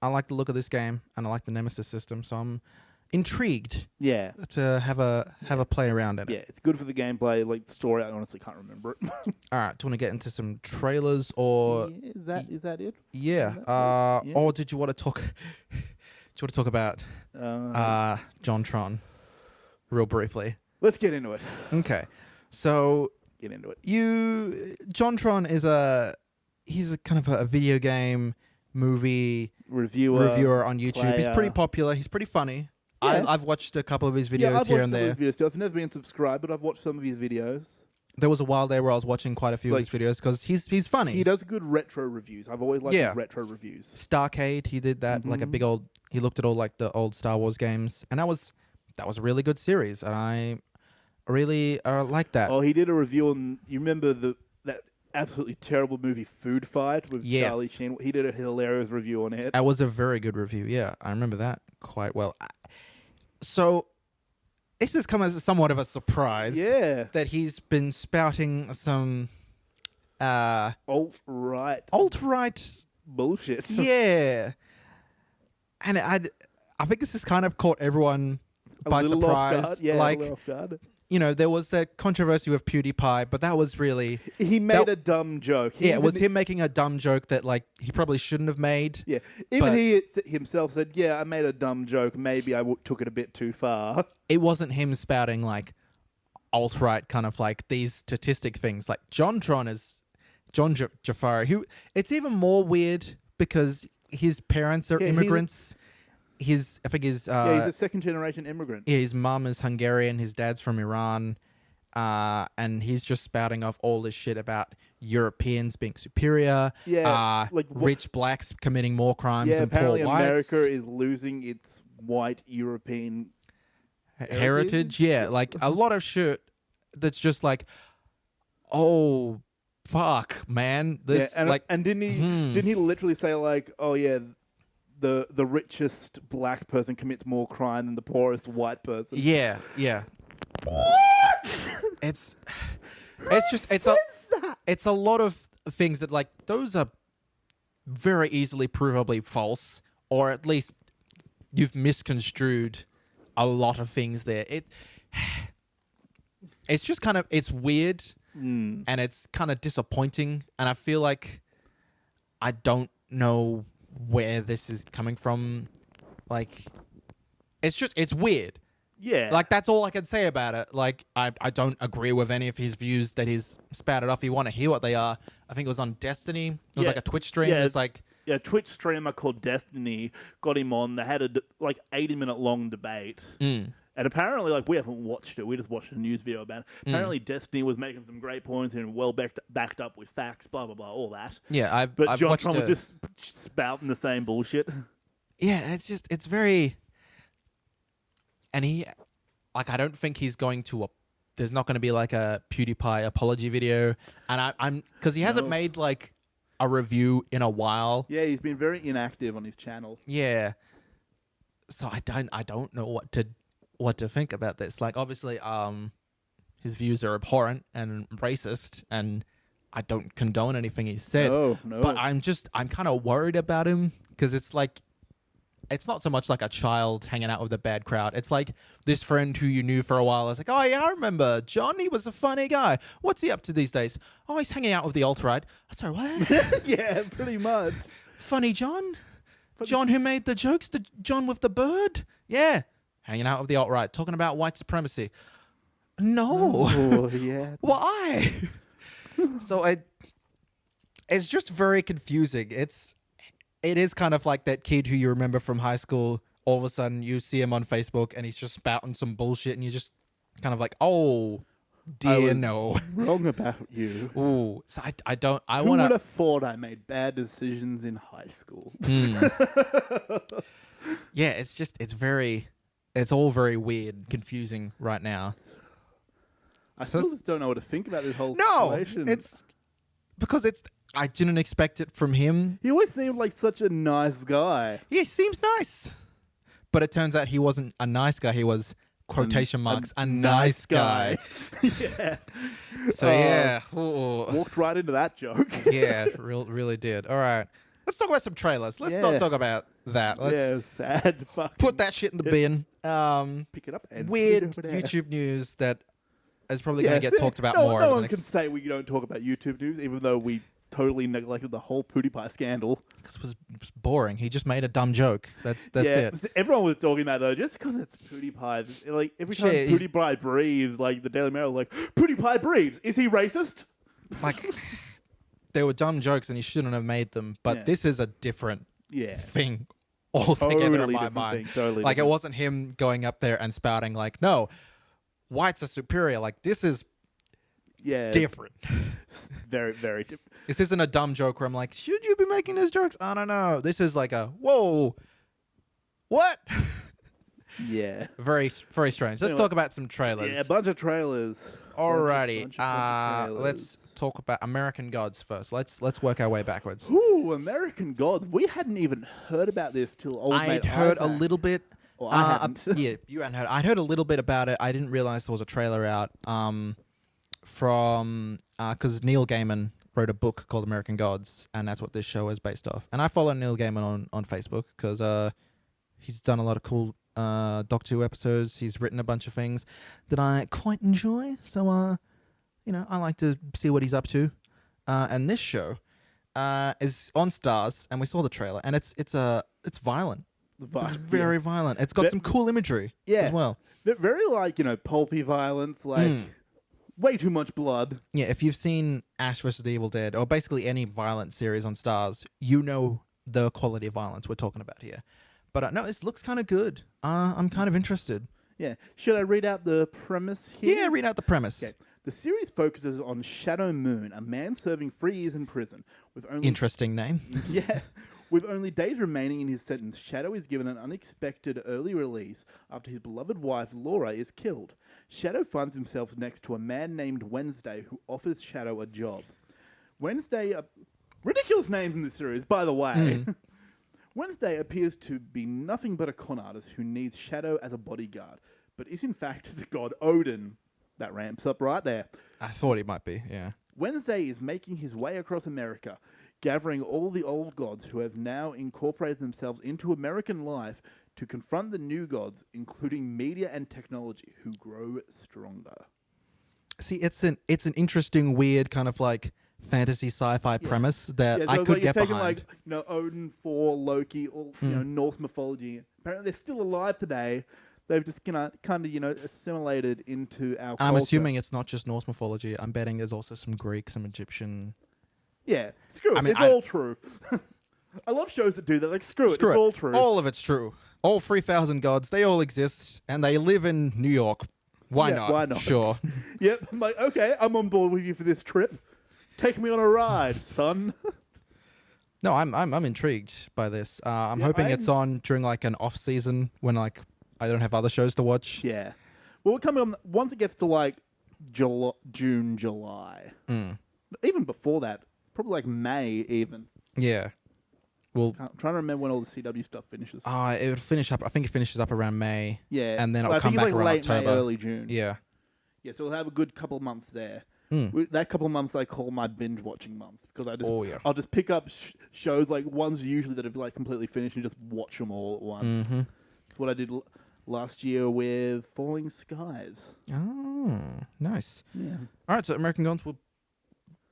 like the look of this game, and I like the Nemesis system, so I'm intrigued. Yeah. To have a play around in it. Yeah, it's good for the gameplay. Like the story, I honestly can't remember it. All right, do you want to get into some trailers or? Yeah, is that it? Yeah. Or did you want to talk? Do you want to talk about JonTron real briefly? Let's get into it. Okay, so Get into it. JonTron is he's a kind of a video game movie reviewer on YouTube. player. He's pretty popular. He's pretty funny. Yeah. I've watched a couple of his I've videos here and watched some there. of his videos too. I've never been subscribed, but I've watched some of his videos. There was a while there where I was watching quite a few of his videos because he's funny. He does good retro reviews. I've always liked his retro reviews. Starcade, he did that like a big old. He looked at all like the old Star Wars games, and that was a really good series, and I really like that. Oh, he did a review on. You remember that absolutely terrible movie Food Fight with Charlie Sheen? He did a hilarious review on it. That was a very good review. Yeah, I remember that quite well. So it's just come as somewhat of a surprise. Yeah, that he's been spouting some alt-right bullshit. Yeah, and I think this has kind of caught everyone by surprise. Off guard. Yeah, like, a little off guard. There was that controversy with PewDiePie, but that was really... He made a dumb joke. It was him making a dumb joke that like he probably shouldn't have made. Yeah, even he himself said, yeah, I made a dumb joke. Maybe I took it a bit too far. It wasn't him spouting like alt-right kind of like these statistic things. Like JonTron is John Jafari, who it's even more weird because his parents are immigrants. I think he's a second-generation immigrant. Yeah, his mum is Hungarian, his dad's from Iran, and he's just spouting off all this shit about Europeans being superior. Yeah, rich blacks committing more crimes than poor whites. Apparently America is losing its white European heritage. Yeah, like a lot of shit that's just like, oh, fuck, man. This and didn't he literally say like, oh yeah, the richest black person commits more crime than the poorest white person? Yeah. It's a lot of things that like those are very easily provably false, or at least you've misconstrued a lot of things there. It's just kind of it's weird and it's kind of disappointing, and I feel like I don't know where this is coming from. Like it's weird. Yeah. Like, that's all I can say about it. Like, I don't agree with any of his views that he's spouted off. If you want to hear what they are, I think it was on Destiny. It was like a Twitch stream. Yeah. It's like... Yeah, Twitch streamer called Destiny got him on. They had a 80-minute long debate. And apparently, like, we haven't watched it. We just watched a news video about it. Apparently, Destiny was making some great points and well backed up with facts, blah, blah, blah, all that. Yeah, I've John watched Trump was just spouting the same bullshit. Yeah, and it's very... And he... Like, I don't think he's going to... There's not going to be, like, a PewDiePie apology video. And I'm... Because he hasn't made, like, a review in a while. Yeah, he's been very inactive on his channel. Yeah. So I don't know what to think about this. Like, obviously, his views are abhorrent and racist, and I don't condone anything he said. No. But I'm kind of worried about him, because it's like... It's not so much like a child hanging out with a bad crowd. It's like this friend who you knew for a while. It's like, oh, yeah, I remember John. He was a funny guy. What's he up to these days? Oh, he's hanging out with the alt-right. Sorry, what? Yeah, pretty much. Funny John? John who made the jokes? The John with the bird? Yeah. Hanging out with the alt-right. Talking about white supremacy. No. Oh, yeah. Why? So it's just very confusing. It is kind of like that kid who you remember from high school. All of a sudden, you see him on Facebook, and he's just spouting some bullshit, and you're just kind of like, "Oh, dear, no." Wrong about you. Ooh, so I don't. I Who want would to. have thought I made bad decisions in high school? Yeah, it's all very weird, and confusing right now. I still just don't know what to think about this whole No, situation. it's because I didn't expect it from him. He always seemed like such a nice guy. Yeah, he seems nice. But it turns out he wasn't a nice guy. He was, quotation marks, a nice guy. Yeah. So, yeah. Ooh. Walked right into that joke. Yeah, really did. All right. Let's talk about some trailers. Let's not talk about that. Let's sad. Fucking put that shit in the bin. pick it up and Weird put it over there. YouTube news that is probably going to get see, talked about no, more. No over one the can next... say we don't talk about YouTube news, even though we totally neglected the whole PewDiePie scandal. Because it was boring. He just made a dumb joke. That's it. Everyone was talking about though, just because it's PewDiePie. Like every time PewDiePie breathes, like the Daily Mail, like PewDiePie breathes. Is he racist? Like they were dumb jokes, and he shouldn't have made them. But this is a different thing altogether in my mind. Totally like different. it wasn't him going up there and spouting like, "No, whites are superior." Like this is different. Very, very different. This isn't a dumb joke where I'm like, should you be making those jokes? I don't know. This is like a, whoa, what? Yeah. Very, very strange. Let's talk about some trailers. Yeah, a bunch of trailers. Alrighty. Bunch of trailers. Let's talk about American Gods first. Let's work our way backwards. Ooh, American Gods. We hadn't even heard about this till old mate I'd heard a Isaac. little bit. Well, I hadn't. Yeah, you hadn't heard. I'd heard a little bit about it. I didn't realize there was a trailer out. From because Neil Gaiman wrote a book called American Gods, and that's what this show is based off. And I follow Neil Gaiman on Facebook because he's done a lot of cool Doctor Who episodes. He's written a bunch of things that I quite enjoy. So I like to see what he's up to. And this show is on Stars, and we saw the trailer, and it's violent. It's very violent. It's got some cool imagery as well. Very like pulpy violence, like. Way too much blood. Yeah, if you've seen Ash vs. the Evil Dead, or basically any violent series on Stars, you know the quality of violence we're talking about here. But no, it looks kind of good. I'm kind of interested. Yeah. Should I read out the premise here? Yeah, read out the premise. Okay. The series focuses on Shadow Moon, a man serving 3 years in prison. With only Interesting name. Yeah. With only days remaining in his sentence, Shadow is given an unexpected early release after his beloved wife, Laura, is killed. Shadow finds himself next to a man named Wednesday who offers Shadow a job. Wednesday, ridiculous names in this series, by the way. Wednesday appears to be nothing but a con artist who needs Shadow as a bodyguard, but is in fact the god Odin. That ramps up right there. I thought he might be, yeah. Wednesday is making his way across America, gathering all the old gods who have now incorporated themselves into American life to confront the new gods, including media and technology, who grow stronger. See, it's an interesting, weird kind of like fantasy sci-fi premise that So I it's could like get you're taking behind. like, Odin, Thor, Loki, all Norse mythology. Apparently, they're still alive today. They've just kind of assimilated into our. And culture. I'm assuming it's not just Norse mythology. I'm betting there's also some Greek, some Egyptian. Yeah, screw it. I mean, It's all true. I love shows that do that. Like, screw it. It's all true. All of it's true. All 3,000 gods, they all exist, and they live in New York. Why Yeah, not? why not? Sure. Yep. I'm like, okay, I'm on board with you for this trip. Take me on a ride, son. No, I'm intrigued by this. I'm hoping it's on during like an off season when like I don't have other shows to watch. Yeah. Well, we're coming on once it gets to like June, July. Even before that, probably like May even. Yeah. Well, I'm trying to remember when all the CW stuff finishes. it would finish up. I think it finishes up around May. Yeah. And then Well, it'll I come think back it's like around late October. May, early June. Yeah. Yeah, so we'll have a good couple of months there. Mm. That couple of months I call my binge watching months because Oh, I'll just pick up shows like ones usually that have like completely finished and just watch them all at once. Mm-hmm. That's what I did last year with Falling Skies. Oh, nice. Yeah. All right, so American Gods, we're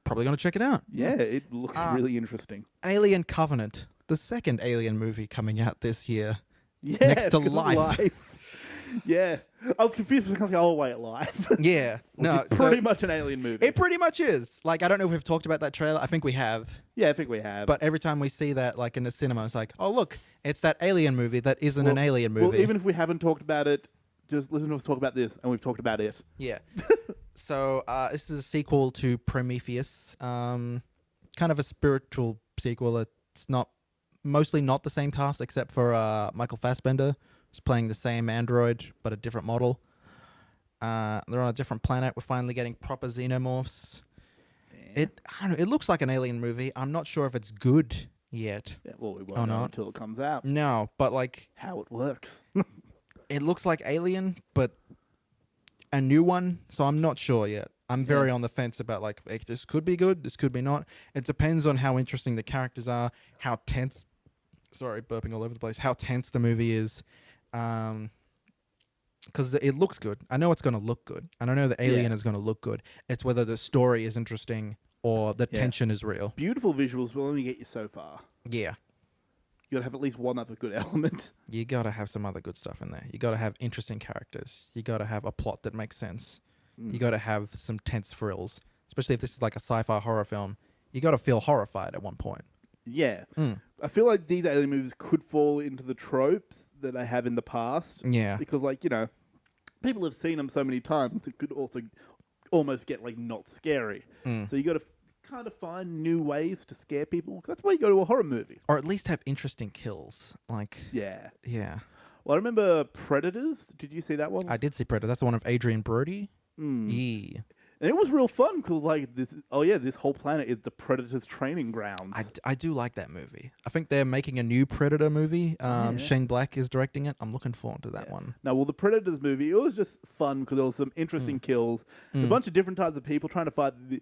probably going to check it out. Yeah, it looks really interesting. Alien Covenant, the second Alien movie coming out this year. Yeah, Next to Good Life. Yeah. I was confused for the whole way at Life. Yeah. No, It's pretty much an alien movie. it pretty much is. Like, I don't know if we've talked about that trailer. I think we have. Yeah, I think we have. But every time we see that, like, in the cinema, it's like, oh, look, it's that Alien movie that isn't an Alien movie. Well, even if we haven't talked about it, just listen to us talk about this, and we've talked about it. Yeah. So, this is a sequel to Prometheus. Kind of a spiritual sequel. It's mostly not the same cast, except for Michael Fassbender. He's playing the same android, but a different model. They're on a different planet. We're finally getting proper xenomorphs. Yeah. I don't know, it looks like an alien movie. I'm not sure if it's good yet. Yeah, well, we Oh, won't know no. until it comes out. No, but like How it works. it looks like Alien, but a new one. So I'm not sure yet. I'm very on the fence about like this could be good, this could be not. It depends on how interesting the characters are, how tense. Sorry, burping all over the place. How tense the movie is. Because it looks good. I know it's going to look good. And I know the Alien is going to look good. It's whether the story is interesting or the tension is real. Beautiful visuals will only get you so far. Yeah. You gotta have at least one other good element. You got to have some other good stuff in there. You got to have interesting characters. You got to have a plot that makes sense. You got to have some tense thrills. Especially if this is like a sci-fi horror film. You got to feel horrified at one point. Yeah. I feel like these alien movies could fall into the tropes that they have in the past. Yeah. Because, like, people have seen them so many times, it could also almost get, like, not scary. So you got to kind of find new ways to scare people. That's why you go to a horror movie. Or at least have interesting kills. Like, Yeah. yeah. Well, I remember Predators. Did you see that one? I did see Predator. That's the one of Adrian Brody. Yeah. And it was real fun because, like, this whole planet is the Predators' training grounds. I do like that movie. I think they're making a new Predator movie. Shane Black is directing it. I'm looking forward to that one. No, well, the Predators movie, it was just fun because there was some interesting kills. A bunch of different types of people trying to fight the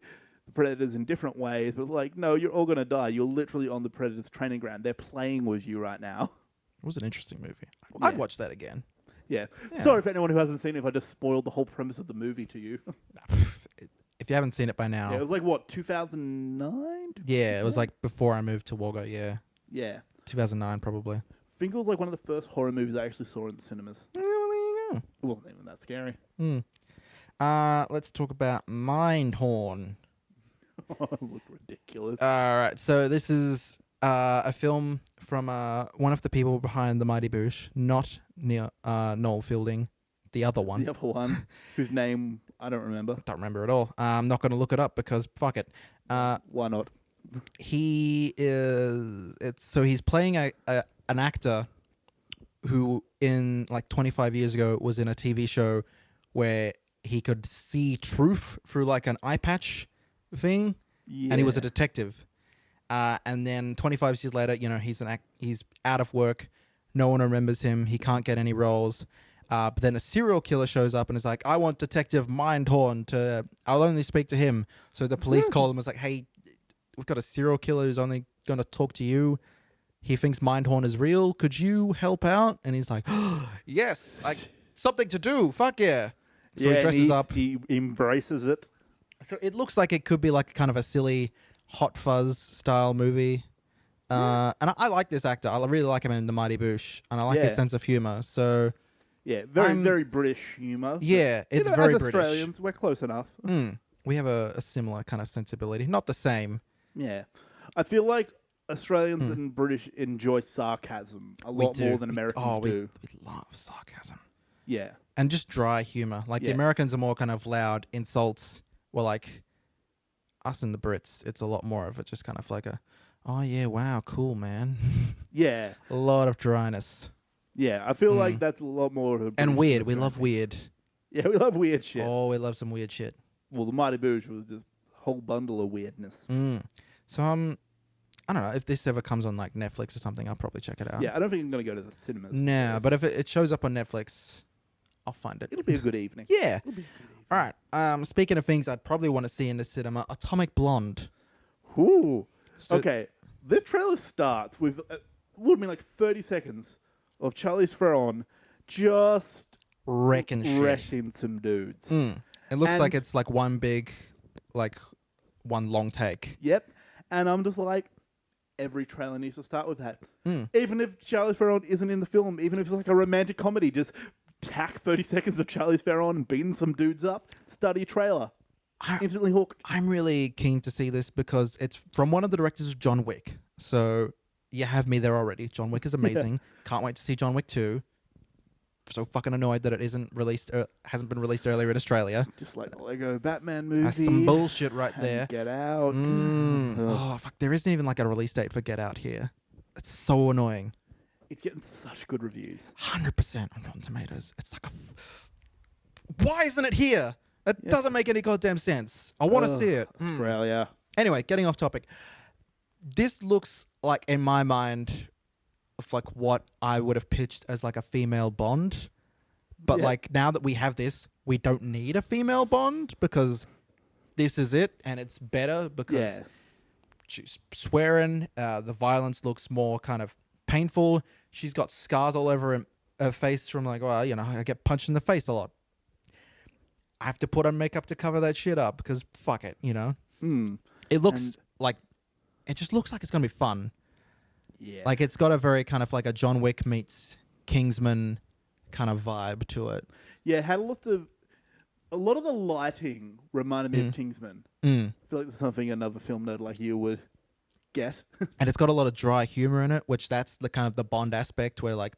Predators in different ways. But, like, no, you're all going to die. You're literally on the Predators' training ground. They're playing with you right now. It was an interesting movie. I'd watch that again. Yeah. Sorry for anyone who hasn't seen it if I just spoiled the whole premise of the movie to you. If you haven't seen it by now. Yeah, it was like, what, 2009? Yeah, it was like before I moved to Wagga, yeah. Yeah. 2009 probably. I think it was like one of the first horror movies I actually saw in the cinemas. Yeah, well, there you go. It wasn't even that scary. Let's talk about Mindhorn. It looked ridiculous. All right, so this is a film from one of the people behind The Mighty Boosh, not Noel Fielding, the other one. The other one, whose name I don't remember. Don't remember at all. I'm not going to look it up because fuck it. Why not? He's playing an actor who in like 25 years ago was in a TV show where he could see truth through like an eye patch thing. and he was a Yeah. detective. And then 25 years later, he's he's out of work. No one remembers him. He can't get any roles. But then a serial killer shows up and is like, I want Detective Mindhorn I'll only speak to him. So the police call him and is like, hey, we've got a serial killer who's only going to talk to you. He thinks Mindhorn is real. Could you help out? And he's like, yes, something to do. Fuck yeah. So he dresses up. He embraces it. So it looks like it could be like kind of a silly Hot Fuzz style movie. And I like this actor. I really like him in The Mighty Boosh. And I like his Yeah. sense of humor. So Yeah, very British humor. yeah, But, it's very as British. Australians, we're close enough. We have a similar kind of sensibility. Not the same. Yeah. I feel like Australians and British enjoy sarcasm a lot do. more than Americans do. We love sarcasm. Yeah. And just dry humor. Like the Yeah. Americans are more kind of loud insults. Well, like us and the Brits, it's a lot more of it. Just kind of like oh yeah, wow, cool, man. Yeah. A lot of dryness Yeah. I feel like that's a lot more of a and British weird. We Australian love thing. weird. Yeah, we love weird shit. Oh, we love some weird shit. Well, the Mighty Boosh was just a whole bundle of weirdness. So I don't know if this ever comes on like Netflix or something. I'll probably check it out. Yeah, I don't think I'm going to go to the cinemas. No, but if it shows up on Netflix, I'll find it. It'll be a good evening. Yeah. It'll be a good evening. All right. Speaking of things I'd probably want to see in the cinema, Atomic Blonde. Ooh. So- Okay. This trailer starts with would have been like 30 seconds of Charlize Theron just Wrecking shit. wrecking some dudes. It looks And- like it's like one long take. Yep. And I'm just like, every trailer needs to start with that. Even if Charlize Theron isn't in the film, even if it's like a romantic comedy, just tack 30 seconds of Charlize Theron and beating some dudes up, start your trailer. Instantly hooked. I'm really keen to see this because it's from one of the directors of John Wick. So you have me there already. John Wick is amazing. Can't wait to see John Wick 2. So fucking annoyed that it hasn't been released earlier in Australia. Just like the Lego Batman movie. That's some bullshit right and there. Get Out. Oh fuck! There isn't even like a release date for Get Out here. It's so annoying. It's getting such good reviews. 100% on Rotten Tomatoes. It's like why isn't it here? It doesn't make any goddamn sense. I want to see it. Australia. Anyway, getting off topic. This looks like, in my mind, of like what I would have pitched as like a female Bond. But Yeah. like now that we have this, we don't need a female Bond because this is it and it's better because Yeah. she's swearing. The violence looks more kind of painful. She's got scars all over her face from like, well, I get punched in the face a lot. I have to put on makeup to cover that shit up because fuck it, It looks like, it just looks like it's going to be fun. Yeah. Like it's got a very kind of like a John Wick meets Kingsman kind of vibe to it. Yeah, it had a lot of the lighting reminded me of Kingsman. I feel like there's something another film nerd like you would get. And it's got a lot of dry humor in it, which that's the kind of the Bond aspect where like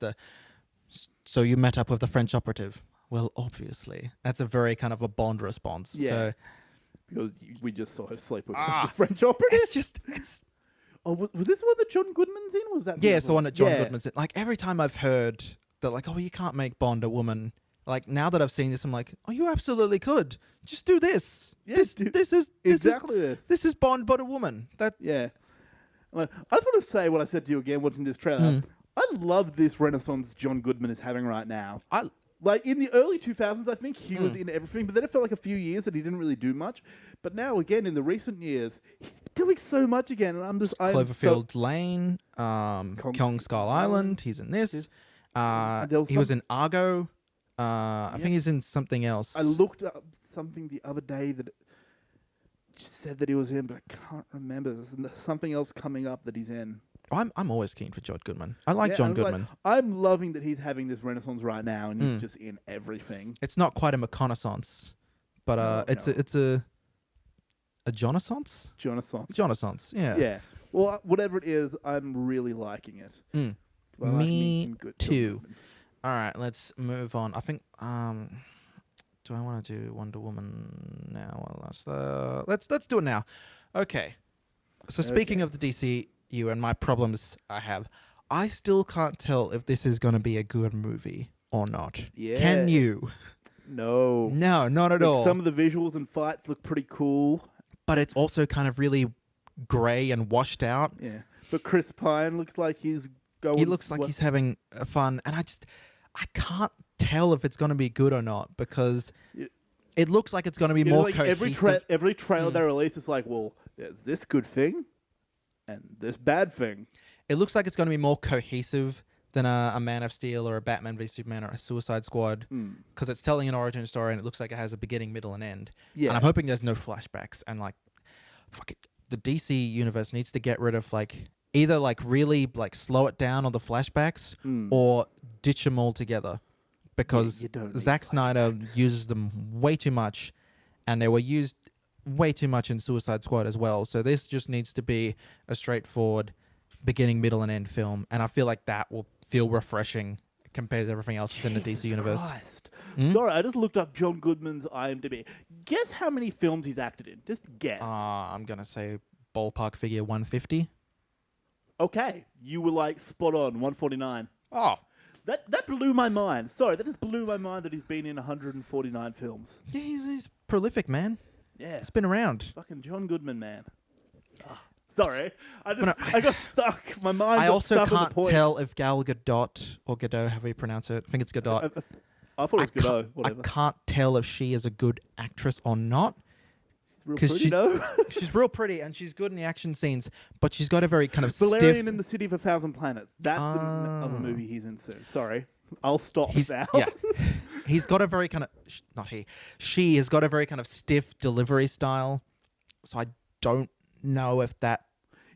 so you met up with the French operative. Well, obviously. That's a very kind of a Bond response. Yeah. So Because we just saw her sleep with the French operative. it's Oh, was this the one that John Goodman's in? Was that yeah, it's the one that John Yeah. Goodman's in. Like every time I've heard that like, oh, you can't make Bond a woman. Like now that I've seen this, I'm like, oh, you absolutely could. Just do this. Yeah, this is exactly this. This is Bond but a woman. That Yeah. Like, I just want to say what I said to you again watching this trailer. I love this renaissance John Goodman is having right now. Like in the early 2000s, I think he was in everything, but then it felt like a few years that he didn't really do much. But now, again, in the recent years, he's doing so much again, and I'm Cloverfield Lane, Kong Skull Island. He's in this. He was in Argo. I think he's in something else. I looked up something the other day that said that he was in, but I can't remember. There's something else coming up that he's in. I'm always keen for John Goodman. I like John I'm like, Goodman. I'm loving that he's having this renaissance right now, and he's just in everything. It's not quite a reconnaissance, but it's a Jonaissance? Jonaissance, yeah. Yeah. Well, whatever it is, I'm really liking it. I like Me some good too. Goodman. All right, let's move on. I think do I want to do Wonder Woman now? Let's do it now. Okay. So speaking of the DCU and my problems I still can't tell if this is going to be a good movie or not. Yeah. Can you? No. No, not at Like, all. some of the visuals and fights look pretty cool. but it's also kind of really grey and washed out. Yeah. But Chris Pine looks like he's going. He looks like he's having fun, and I can't tell if it's going to be good or not because it looks like it's going to be more like cohesive. every trailer they release is like, well, there's this good thing and this bad thing. It looks like it's going to be more cohesive than a Man of Steel or a Batman v Superman or a Suicide Squad because it's telling an origin story and it looks like it has a beginning, middle, and end. Yeah. And I'm hoping there's no flashbacks and like, fuck it, the DC universe needs to get rid of like either like really like slow it down on the flashbacks or ditch them all together because Zack Snyder uses them way too much and they were used way too much in Suicide Squad as well. So this just needs to be a straightforward beginning, middle, and end film, and I feel like that will feel refreshing compared to everything else that's in the DC universe. Sorry, I just looked up John Goodman's IMDb. Guess how many films he's acted in? Just guess. I'm gonna say ballpark figure 150. Okay, you were like spot on, 149. Oh, That blew my mind. Sorry, that just blew my mind that he's been in 149 films. yeah, he's prolific, man. Yeah, It's been around. fucking John Goodman, man. Sorry, I got stuck. My mind. I got also stuck on the can't point. tell if Gal Gadot or Gadot, however you pronounce it. I think it's Gadot. I thought it was Godot. I Whatever. can't tell if she is a good actress or not. Real 'cause pretty, she's- no? She's real pretty and she's good in the action scenes, but she's got a very kind of Valerian stiff. in the City of a Thousand Planets. That's the other movie he's in soon. Sorry, I'll stop now. Yeah, he's got a very kind of she has got a very kind of stiff delivery style. So I don't know if that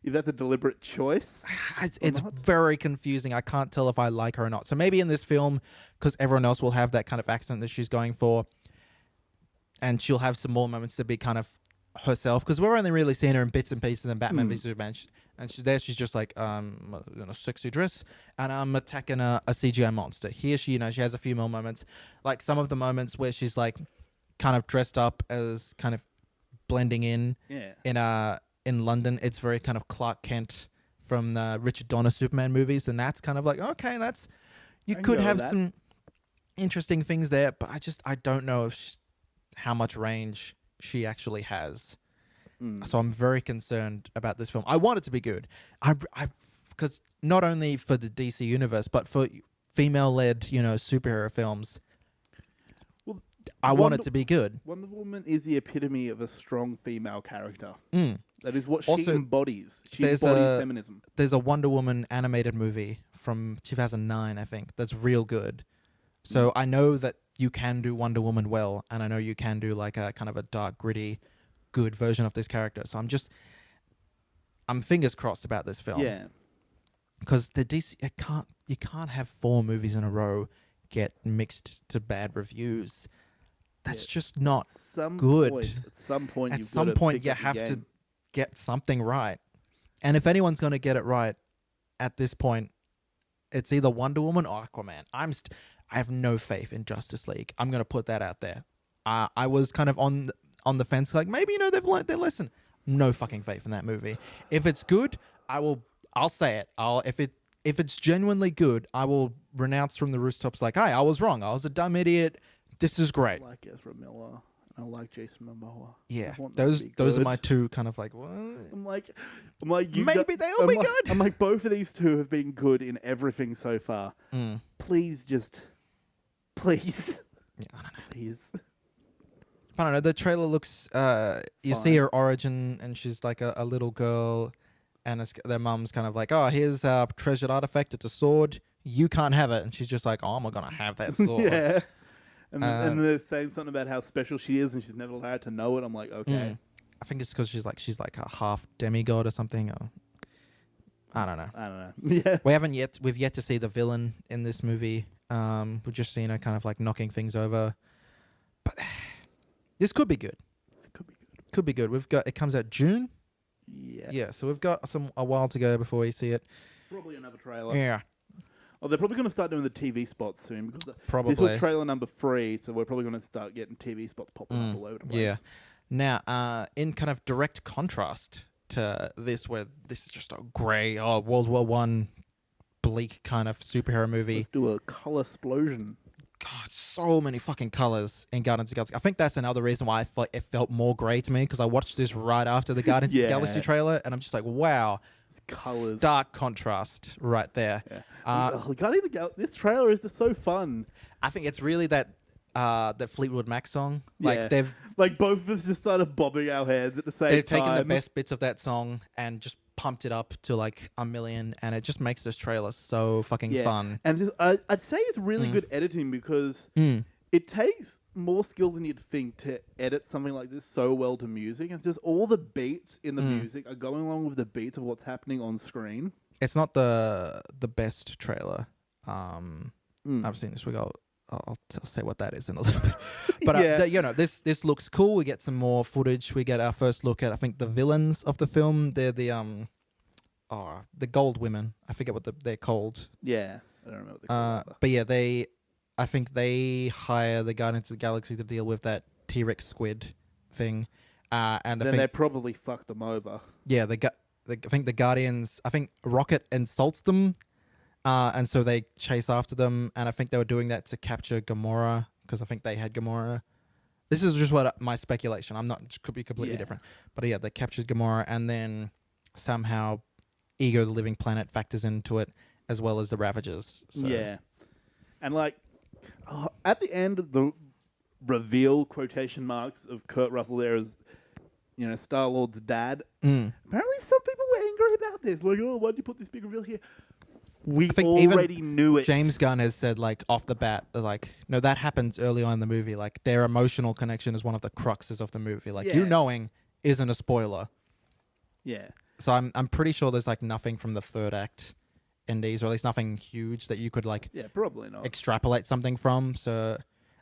If that's a deliberate choice. it's very confusing. I can't tell if I like her or not. So maybe in this film, because everyone else will have that kind of accent that she's going for, and she'll have some more moments to be kind of herself. Because we're only really seeing her in bits and pieces in Batman v Superman, and she's just like in a sexy dress, and I'm attacking a CGI monster. Here she has a few more moments, like some of the moments where she's like kind of dressed up as kind of blending in in London. It's very kind of Clark Kent from the Richard Donner Superman movies, and that's kind of like, okay, that's you could have some interesting things there, but I don't know if how much range she actually has. So I'm very concerned about this film. I want it to be good. Because not only for the DC universe, but for female-led, superhero films. Well, I want it to be good. Wonder Woman is the epitome of a strong female character. Mm. That is what she Also, embodies. She embodies feminism. There's a Wonder Woman animated movie from 2009, I think, that's real good. So I know that you can do Wonder Woman well, and I know you can do like a kind of a dark, gritty, good version of this character. So I'm fingers crossed about this film. Yeah. Because the DC, you can't have 4 movies in a row get mixed to bad reviews. That's just not good. At some point, At you've some gotta point, pick you up the have to game. get something right. And if anyone's going to get it right at this point, it's either Wonder Woman or Aquaman. I have no faith in Justice League. I'm going to put that out there. I was kind of on the fence, like maybe they've learned their lesson. No fucking faith in that movie. If it's good, I'll say it. If it's genuinely good, I will renounce from the rooftops like, hey, I was wrong. I was a dumb idiot. This is great. I like Ezra Miller. I like Jason Momoa. Yeah, I want them to be those are good. my two kind of like, what? I'm like, Maybe they'll be good. I'm like, both of these two have been good in everything so far. Please. Yeah, I don't know. Please. I don't know. The trailer looks. You see her origin, and she's like a little girl, and their mum's kind of like, "Oh, here's a treasured artifact. It's a sword. You can't have it." And she's just like, "Oh, I'm gonna have that sword." Yeah. And they're saying something about how special she is, and she's never allowed to know it. I'm like, okay. I think it's because she's like a half demigod or something. Or I don't know. Yeah. We've yet to see the villain in this movie. We've just seen her kind of like knocking things over, but this could be good. Could be good. It comes out June. Yeah. Yeah, so we've got a while to go before we see it. Probably another trailer. Yeah, Oh, they're probably going to start doing the TV spots soon because probably. this was trailer number 3, so we're probably going to start getting TV spots popping up all over the place. Yeah. Now, in kind of direct contrast to this, where this is just a grey, World War I bleak kind of superhero movie. Let's do a color explosion. God, so many fucking colors in Guardians of the Galaxy. I think that's another reason why I thought it felt more grey to me, because I watched this right after the Guardians of the Galaxy trailer, and I'm just like, wow, Colors. stark contrast right there. Yeah. This trailer is just so fun. I think it's really that Fleetwood Mac song. Like Yeah. Like both of us just started bobbing our heads at the same time. they've taken the best bits of that song and just pumped it up to like 1,000,000, and it just makes this trailer so fucking fun. And I'd say it's really good editing, because it takes more skill than you'd think to edit something like this so well to music. And just all the beats in the music are going along with the beats of what's happening on screen. It's not the best trailer I've seen this week. I'll say what that is in a little bit. But this looks cool. We get some more footage. We get our first look at, I think, the villains of the film. They're the gold women. I forget what they're called. Yeah, I don't remember what they're called. But yeah, I think they hire the Guardians of the Galaxy to deal with that T-Rex squid thing. And then they probably fuck them over. Yeah, I think the Guardians. I think Rocket insults them. And so they chase after them, and I think they were doing that to capture Gamora, because I think they had Gamora. This is just my speculation. It could be completely different. But yeah, they captured Gamora, and then somehow Ego the Living Planet factors into it, as well as the Ravagers. So. Yeah. And like, at the end of the reveal, quotation marks, of Kurt Russell there as, Star-Lord's dad, apparently some people were angry about this. Like, oh, why'd you put this big reveal here? We already knew it. James Gunn has said, like, off the bat, like, no, that happens early on in the movie. Like, their emotional connection is one of the cruxes of the movie. Like, you knowing isn't a spoiler. Yeah. So I'm pretty sure there's, like, nothing from the third act in these, or at least nothing huge that you could, like, probably not, extrapolate something from. So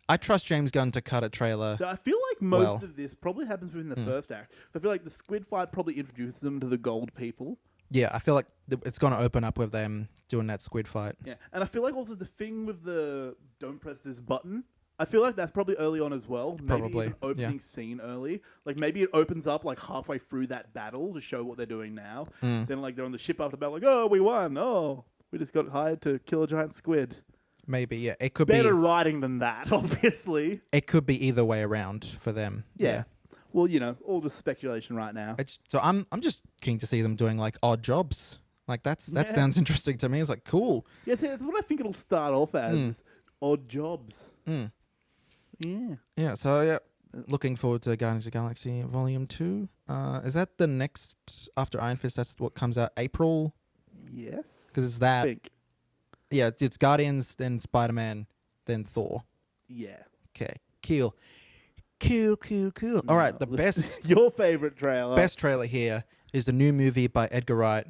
I trust James Gunn to cut a trailer. I feel like most of this probably happens within the first act. I feel like the squid fight probably introduces them to the gold people. Yeah, I feel like it's going to open up with them doing that squid fight. Yeah, and I feel like also the thing with the don't press this button, I feel like that's probably early on as well. Maybe even opening scene early. Like maybe it opens up like halfway through that battle to show what they're doing now. Then like they're on the ship after the battle, like, oh, we won. Oh, we just got hired to kill a giant squid. Maybe, yeah. It could Better writing than that, obviously. It could be either way around for them. Yeah. Well, all just speculation right now. So I'm just keen to see them doing like odd jobs. Like that sounds interesting to me. It's like cool. Yeah, that's what I think it'll start off as. Odd jobs. Yeah. Yeah. So yeah, looking forward to Guardians of the Galaxy Volume 2. Is that the next after Iron Fist? That's what comes out April. Yes. Because it's that. I think. Yeah, it's Guardians, then Spider-Man, then Thor. Yeah. Okay. Cool. All right, the best... Your favorite trailer. Best trailer here is the new movie by Edgar Wright,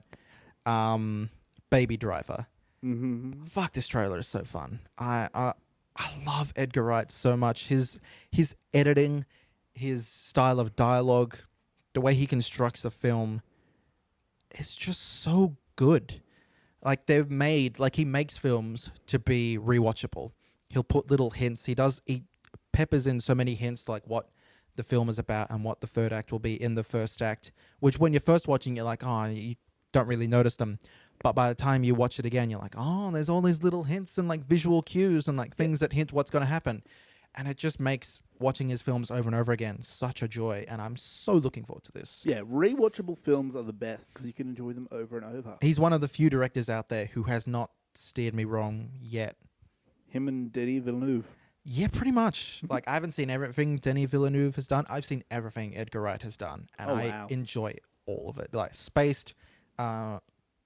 Baby Driver. Mm-hmm. Fuck, this trailer is so fun. I love Edgar Wright so much. His editing, his style of dialogue, the way he constructs a film, it's just so good. Like he makes films to be rewatchable. He'll put little hints. He peppers in so many hints, like what the film is about and what the third act will be in the first act, which when you're first watching, you're like, oh, you don't really notice them. But by the time you watch it again, you're like, oh, there's all these little hints and like visual cues and like things that hint what's going to happen. And it just makes watching his films over and over again such a joy. And I'm so looking forward to this. Yeah, rewatchable films are the best because you can enjoy them over and over. He's one of the few directors out there who has not steered me wrong yet. Him and Denis Villeneuve. Yeah, pretty much. Like, I haven't seen everything Denis Villeneuve has done. I've seen everything Edgar Wright has done. And I enjoy all of it. Like, Spaced, the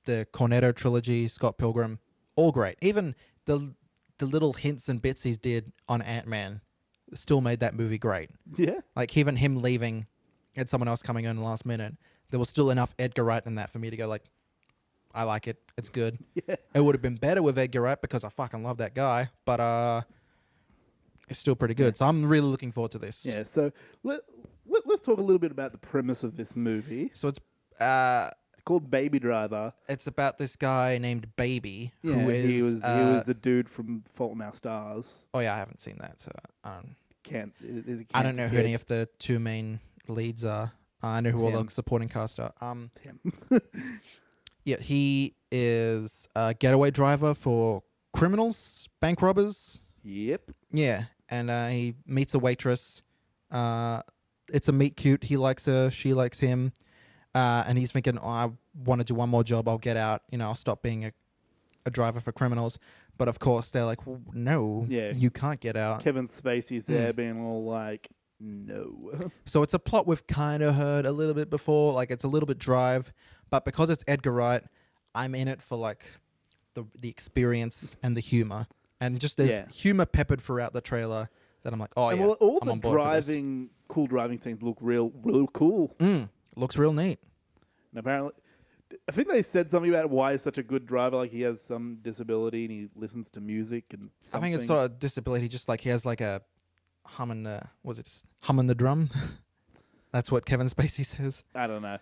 Cornetto trilogy, Scott Pilgrim, all great. Even the little hints and bits he's did on Ant-Man still made that movie great. Yeah. Like, even him leaving and someone else coming in the last minute, there was still enough Edgar Wright in that for me to go, like, I like it. It's good. Yeah. It would have been better with Edgar Wright because I fucking love that guy. But, it's still pretty good. So I'm really looking forward to this. Yeah, so let's talk a little bit about the premise of this movie. So it's called Baby Driver. It's about this guy named Baby he was the dude from Fault in Our Stars. Oh yeah, I haven't seen that, so I don't know who any of the two main leads are. I know who all the supporting cast are. Yeah, he is a getaway driver for criminals, bank robbers. Yep. Yeah, and he meets a waitress. It's a meet cute. He likes her. She likes him. And he's thinking, oh, I want to do one more job. I'll get out. I'll stop being a driver for criminals. But of course, they're like, well, no, you can't get out. Kevin Spacey's there being all like, no. So it's a plot we've kind of heard a little bit before. Like, it's a little bit drive. But because it's Edgar Wright, I'm in it for like the experience and the humor. And just there's humor peppered throughout the trailer that I'm like, oh, and yeah, all I'm the on board for this. cool driving scenes look real cool. Looks real neat. And apparently, I think they said something about why he's such a good driver. Like he has some disability and he listens to music and something. I think it's sort of disability. Just like he has like a humming the drum? That's what Kevin Spacey says. I don't know.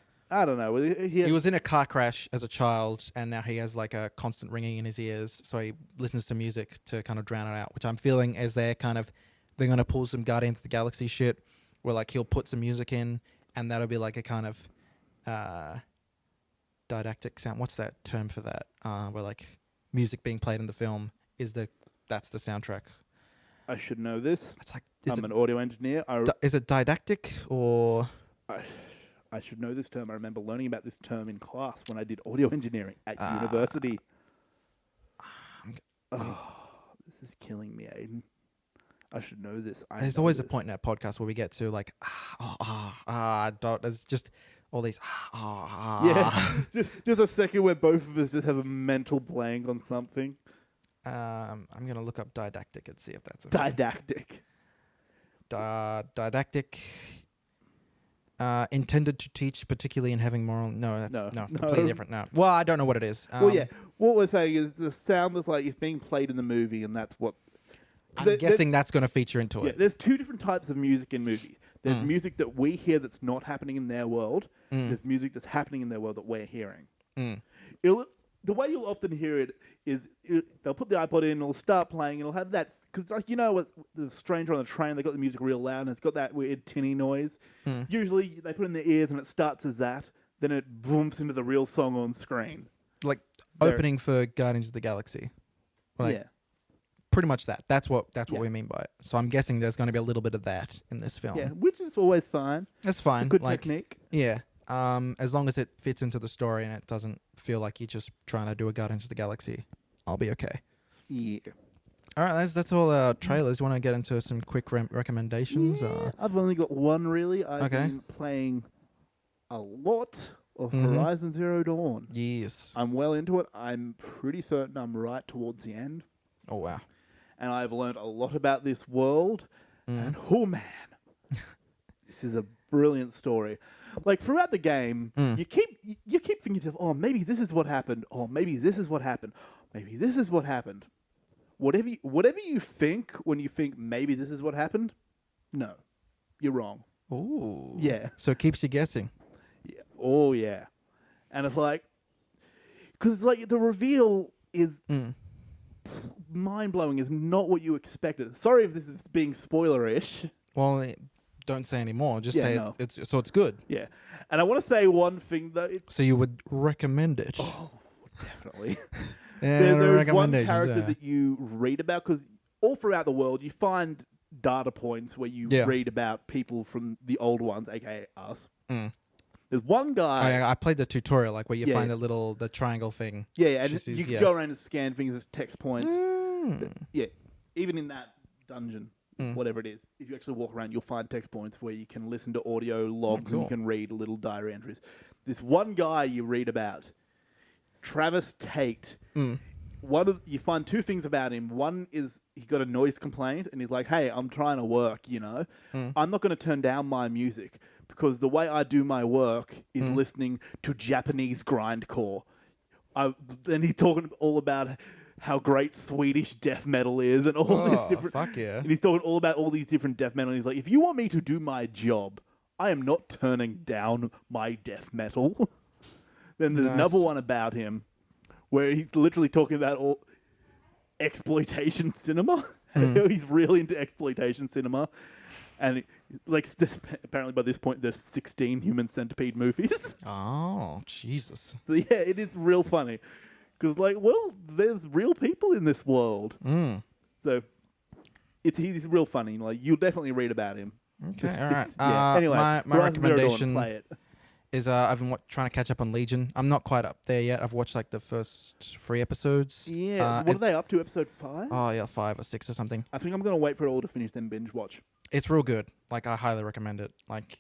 He was in a car crash as a child, and now he has like a constant ringing in his ears, so he listens to music to kind of drown it out, which I'm feeling as they're going to pull some Guardians of the Galaxy shit, where like he'll put some music in, and that'll be like a kind of didactic sound. What's that term for that? Where like music being played in the film that's the soundtrack. I should know this. It's like I'm an audio engineer. Is it didactic or? I should know this term. I remember learning about this term in class when I did audio engineering at university. This is killing me, Aiden. I should know this. There's always a point in our podcast where we get to like, it's just all these, Yeah, just a second where both of us just have a mental blank on something. I'm going to look up didactic and see if that's didactic. Didactic. Intended to teach, particularly in having moral. No, that's completely different. No. Well, I don't know what it is. What we're saying is the sound is like it's being played in the movie, and that's what. I'm guessing that's going to feature into it. There's two different types of music in movies. There's music that we hear that's not happening in their world. There's music that's happening in their world that we're hearing. The way you'll often hear it is they'll put the iPod in, it'll start playing, it'll have that. Because, like, what the stranger on the train, they got the music real loud, and it's got that weird tinny noise. Usually, they put it in their ears, and it starts as that. Then it booms into the real song on screen. Like opening for Guardians of the Galaxy. Pretty much that. That's what we mean by it. So I'm guessing there's going to be a little bit of that in this film. Yeah, which is always fine. That's fine. It's a good technique. Yeah. As long as it fits into the story and it doesn't feel like you're just trying to do a Guardians of the Galaxy, I'll be okay. Yeah. All right, that's all our trailers. You want to get into some quick recommendations? Yeah, I've only got one, really. I've been playing a lot of Horizon Zero Dawn. Yes. I'm well into it. I'm pretty certain I'm right towards the end. Oh, wow. And I've learned a lot about this world. And, oh, man, this is a brilliant story. Like, throughout the game, you keep thinking to yourself, oh, maybe this is what happened. Oh, maybe this is what happened. Maybe this is what happened. Whatever you think when you think maybe this is what happened, no, you're wrong. Ooh. Yeah. So it keeps you guessing. Yeah. Oh, yeah. And it's like, because it's like the reveal is mind-blowing, is not what you expected. Sorry if this is being spoilerish. Well, don't say any more. Just say it's good. Yeah. And I want to say one thing, though. So you would recommend it? Oh, definitely. There's one character that you read about, because all throughout the world you find data points where you read about people from the old ones, aka us. There's one guy. I played the tutorial, like where you find the triangle thing. Yeah, and you can go around and scan things as text points. Yeah, even in that dungeon, whatever it is, if you actually walk around, you'll find text points where you can listen to audio logs and you can read little diary entries. This one guy you read about, Travis Tate. You find two things about him. One is he got a noise complaint, and he's like, "Hey, I'm trying to work. I'm not going to turn down my music because the way I do my work is listening to Japanese grindcore." And he's talking all about how great Swedish death metal is, and all this different. Fuck yeah! And he's talking all about all these different death metal. And he's like, "If you want me to do my job, I am not turning down my death metal." Then there's another one about him where he's literally talking about all exploitation cinema. He's really into exploitation cinema. And apparently by this point, there's 16 Human Centipede movies. Oh, Jesus. So yeah, it is real funny. Because, there's real people in this world. So, he's real funny. Like you'll definitely read about him. Okay, all right. Yeah. Anyway, my Horizon Zero Dawn, recommendation play it. is I've been trying to catch up on Legion. I'm not quite up there yet. I've watched like the first 3 episodes. Yeah. What are they up to? Episode 5? Oh yeah, 5 or 6 or something. I think I'm gonna wait for it all to finish, then binge watch. It's real good. Like I highly recommend it. Like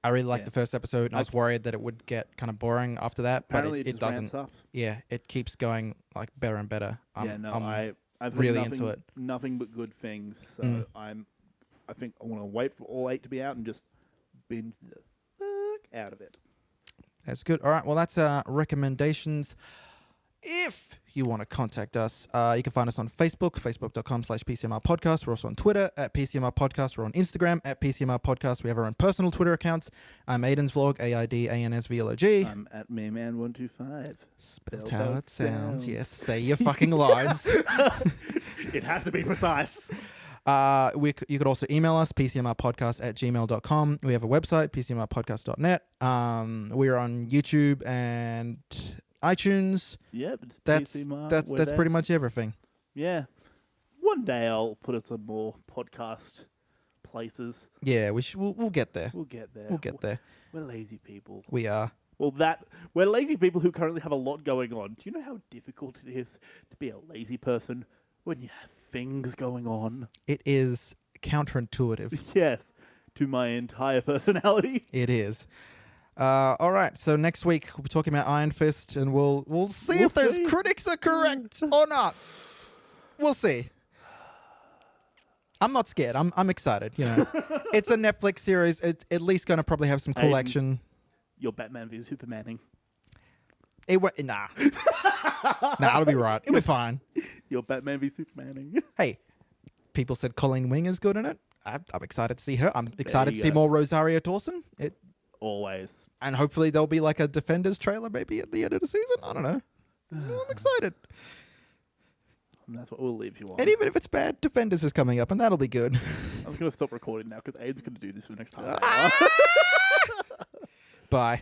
I really liked Yeah. the first episode, and I was worried that it would get kind of boring after that, Apparently, but it just doesn't. ramps up. Yeah, it keeps going like better and better. I've heard really nothing, into it. Nothing but good things. So I think I want to wait for all 8 to be out and just binge the fuck out of it. That's good. All right. Well, that's recommendations. If you want to contact us, you can find us on Facebook, facebook.com/PCMR Podcast. We're also on Twitter at PCMR Podcast. We're on Instagram at PCMR Podcast. We have our own personal Twitter accounts. I'm Aiden's Vlog, AIDANSVLOG. I'm at Mayman125. Spelled how it sounds. Yes, say your fucking lines. It has to be precise. You could also email us, pcmrpodcast@gmail.com. We have a website, pcmrpodcast.net. We're on YouTube and iTunes. Yep. That's pretty much everything. Yeah. One day I'll put us on more podcast places. Yeah, we'll get there. We'll get there. We'll get there. We're lazy people. We are. Well, we're lazy people who currently have a lot going on. Do you know how difficult it is to be a lazy person when you have things going on? It is counterintuitive. Yes, to my entire personality. It is. All right, so next week we'll be talking about Iron Fist, and we'll see if those critics are correct or not. We'll see. I'm not scared. I'm excited. You know, it's a Netflix series. It's at least going to probably have some cool Aiden, action. Your Batman v Supermaning. Nah, it'll be right. It'll be fine. Your Batman v Supermaning. Hey, people said Colleen Wing is good in it. I'm excited to see her. I'm excited to you see go. more Rosario Dawson. Always. And hopefully there'll be like a Defenders trailer maybe at the end of the season. I don't know. I'm excited. And that's what we'll leave you on. And even if it's bad, Defenders is coming up, and that'll be good. I'm going to stop recording now because Aiden's going to do this for the next time. Bye.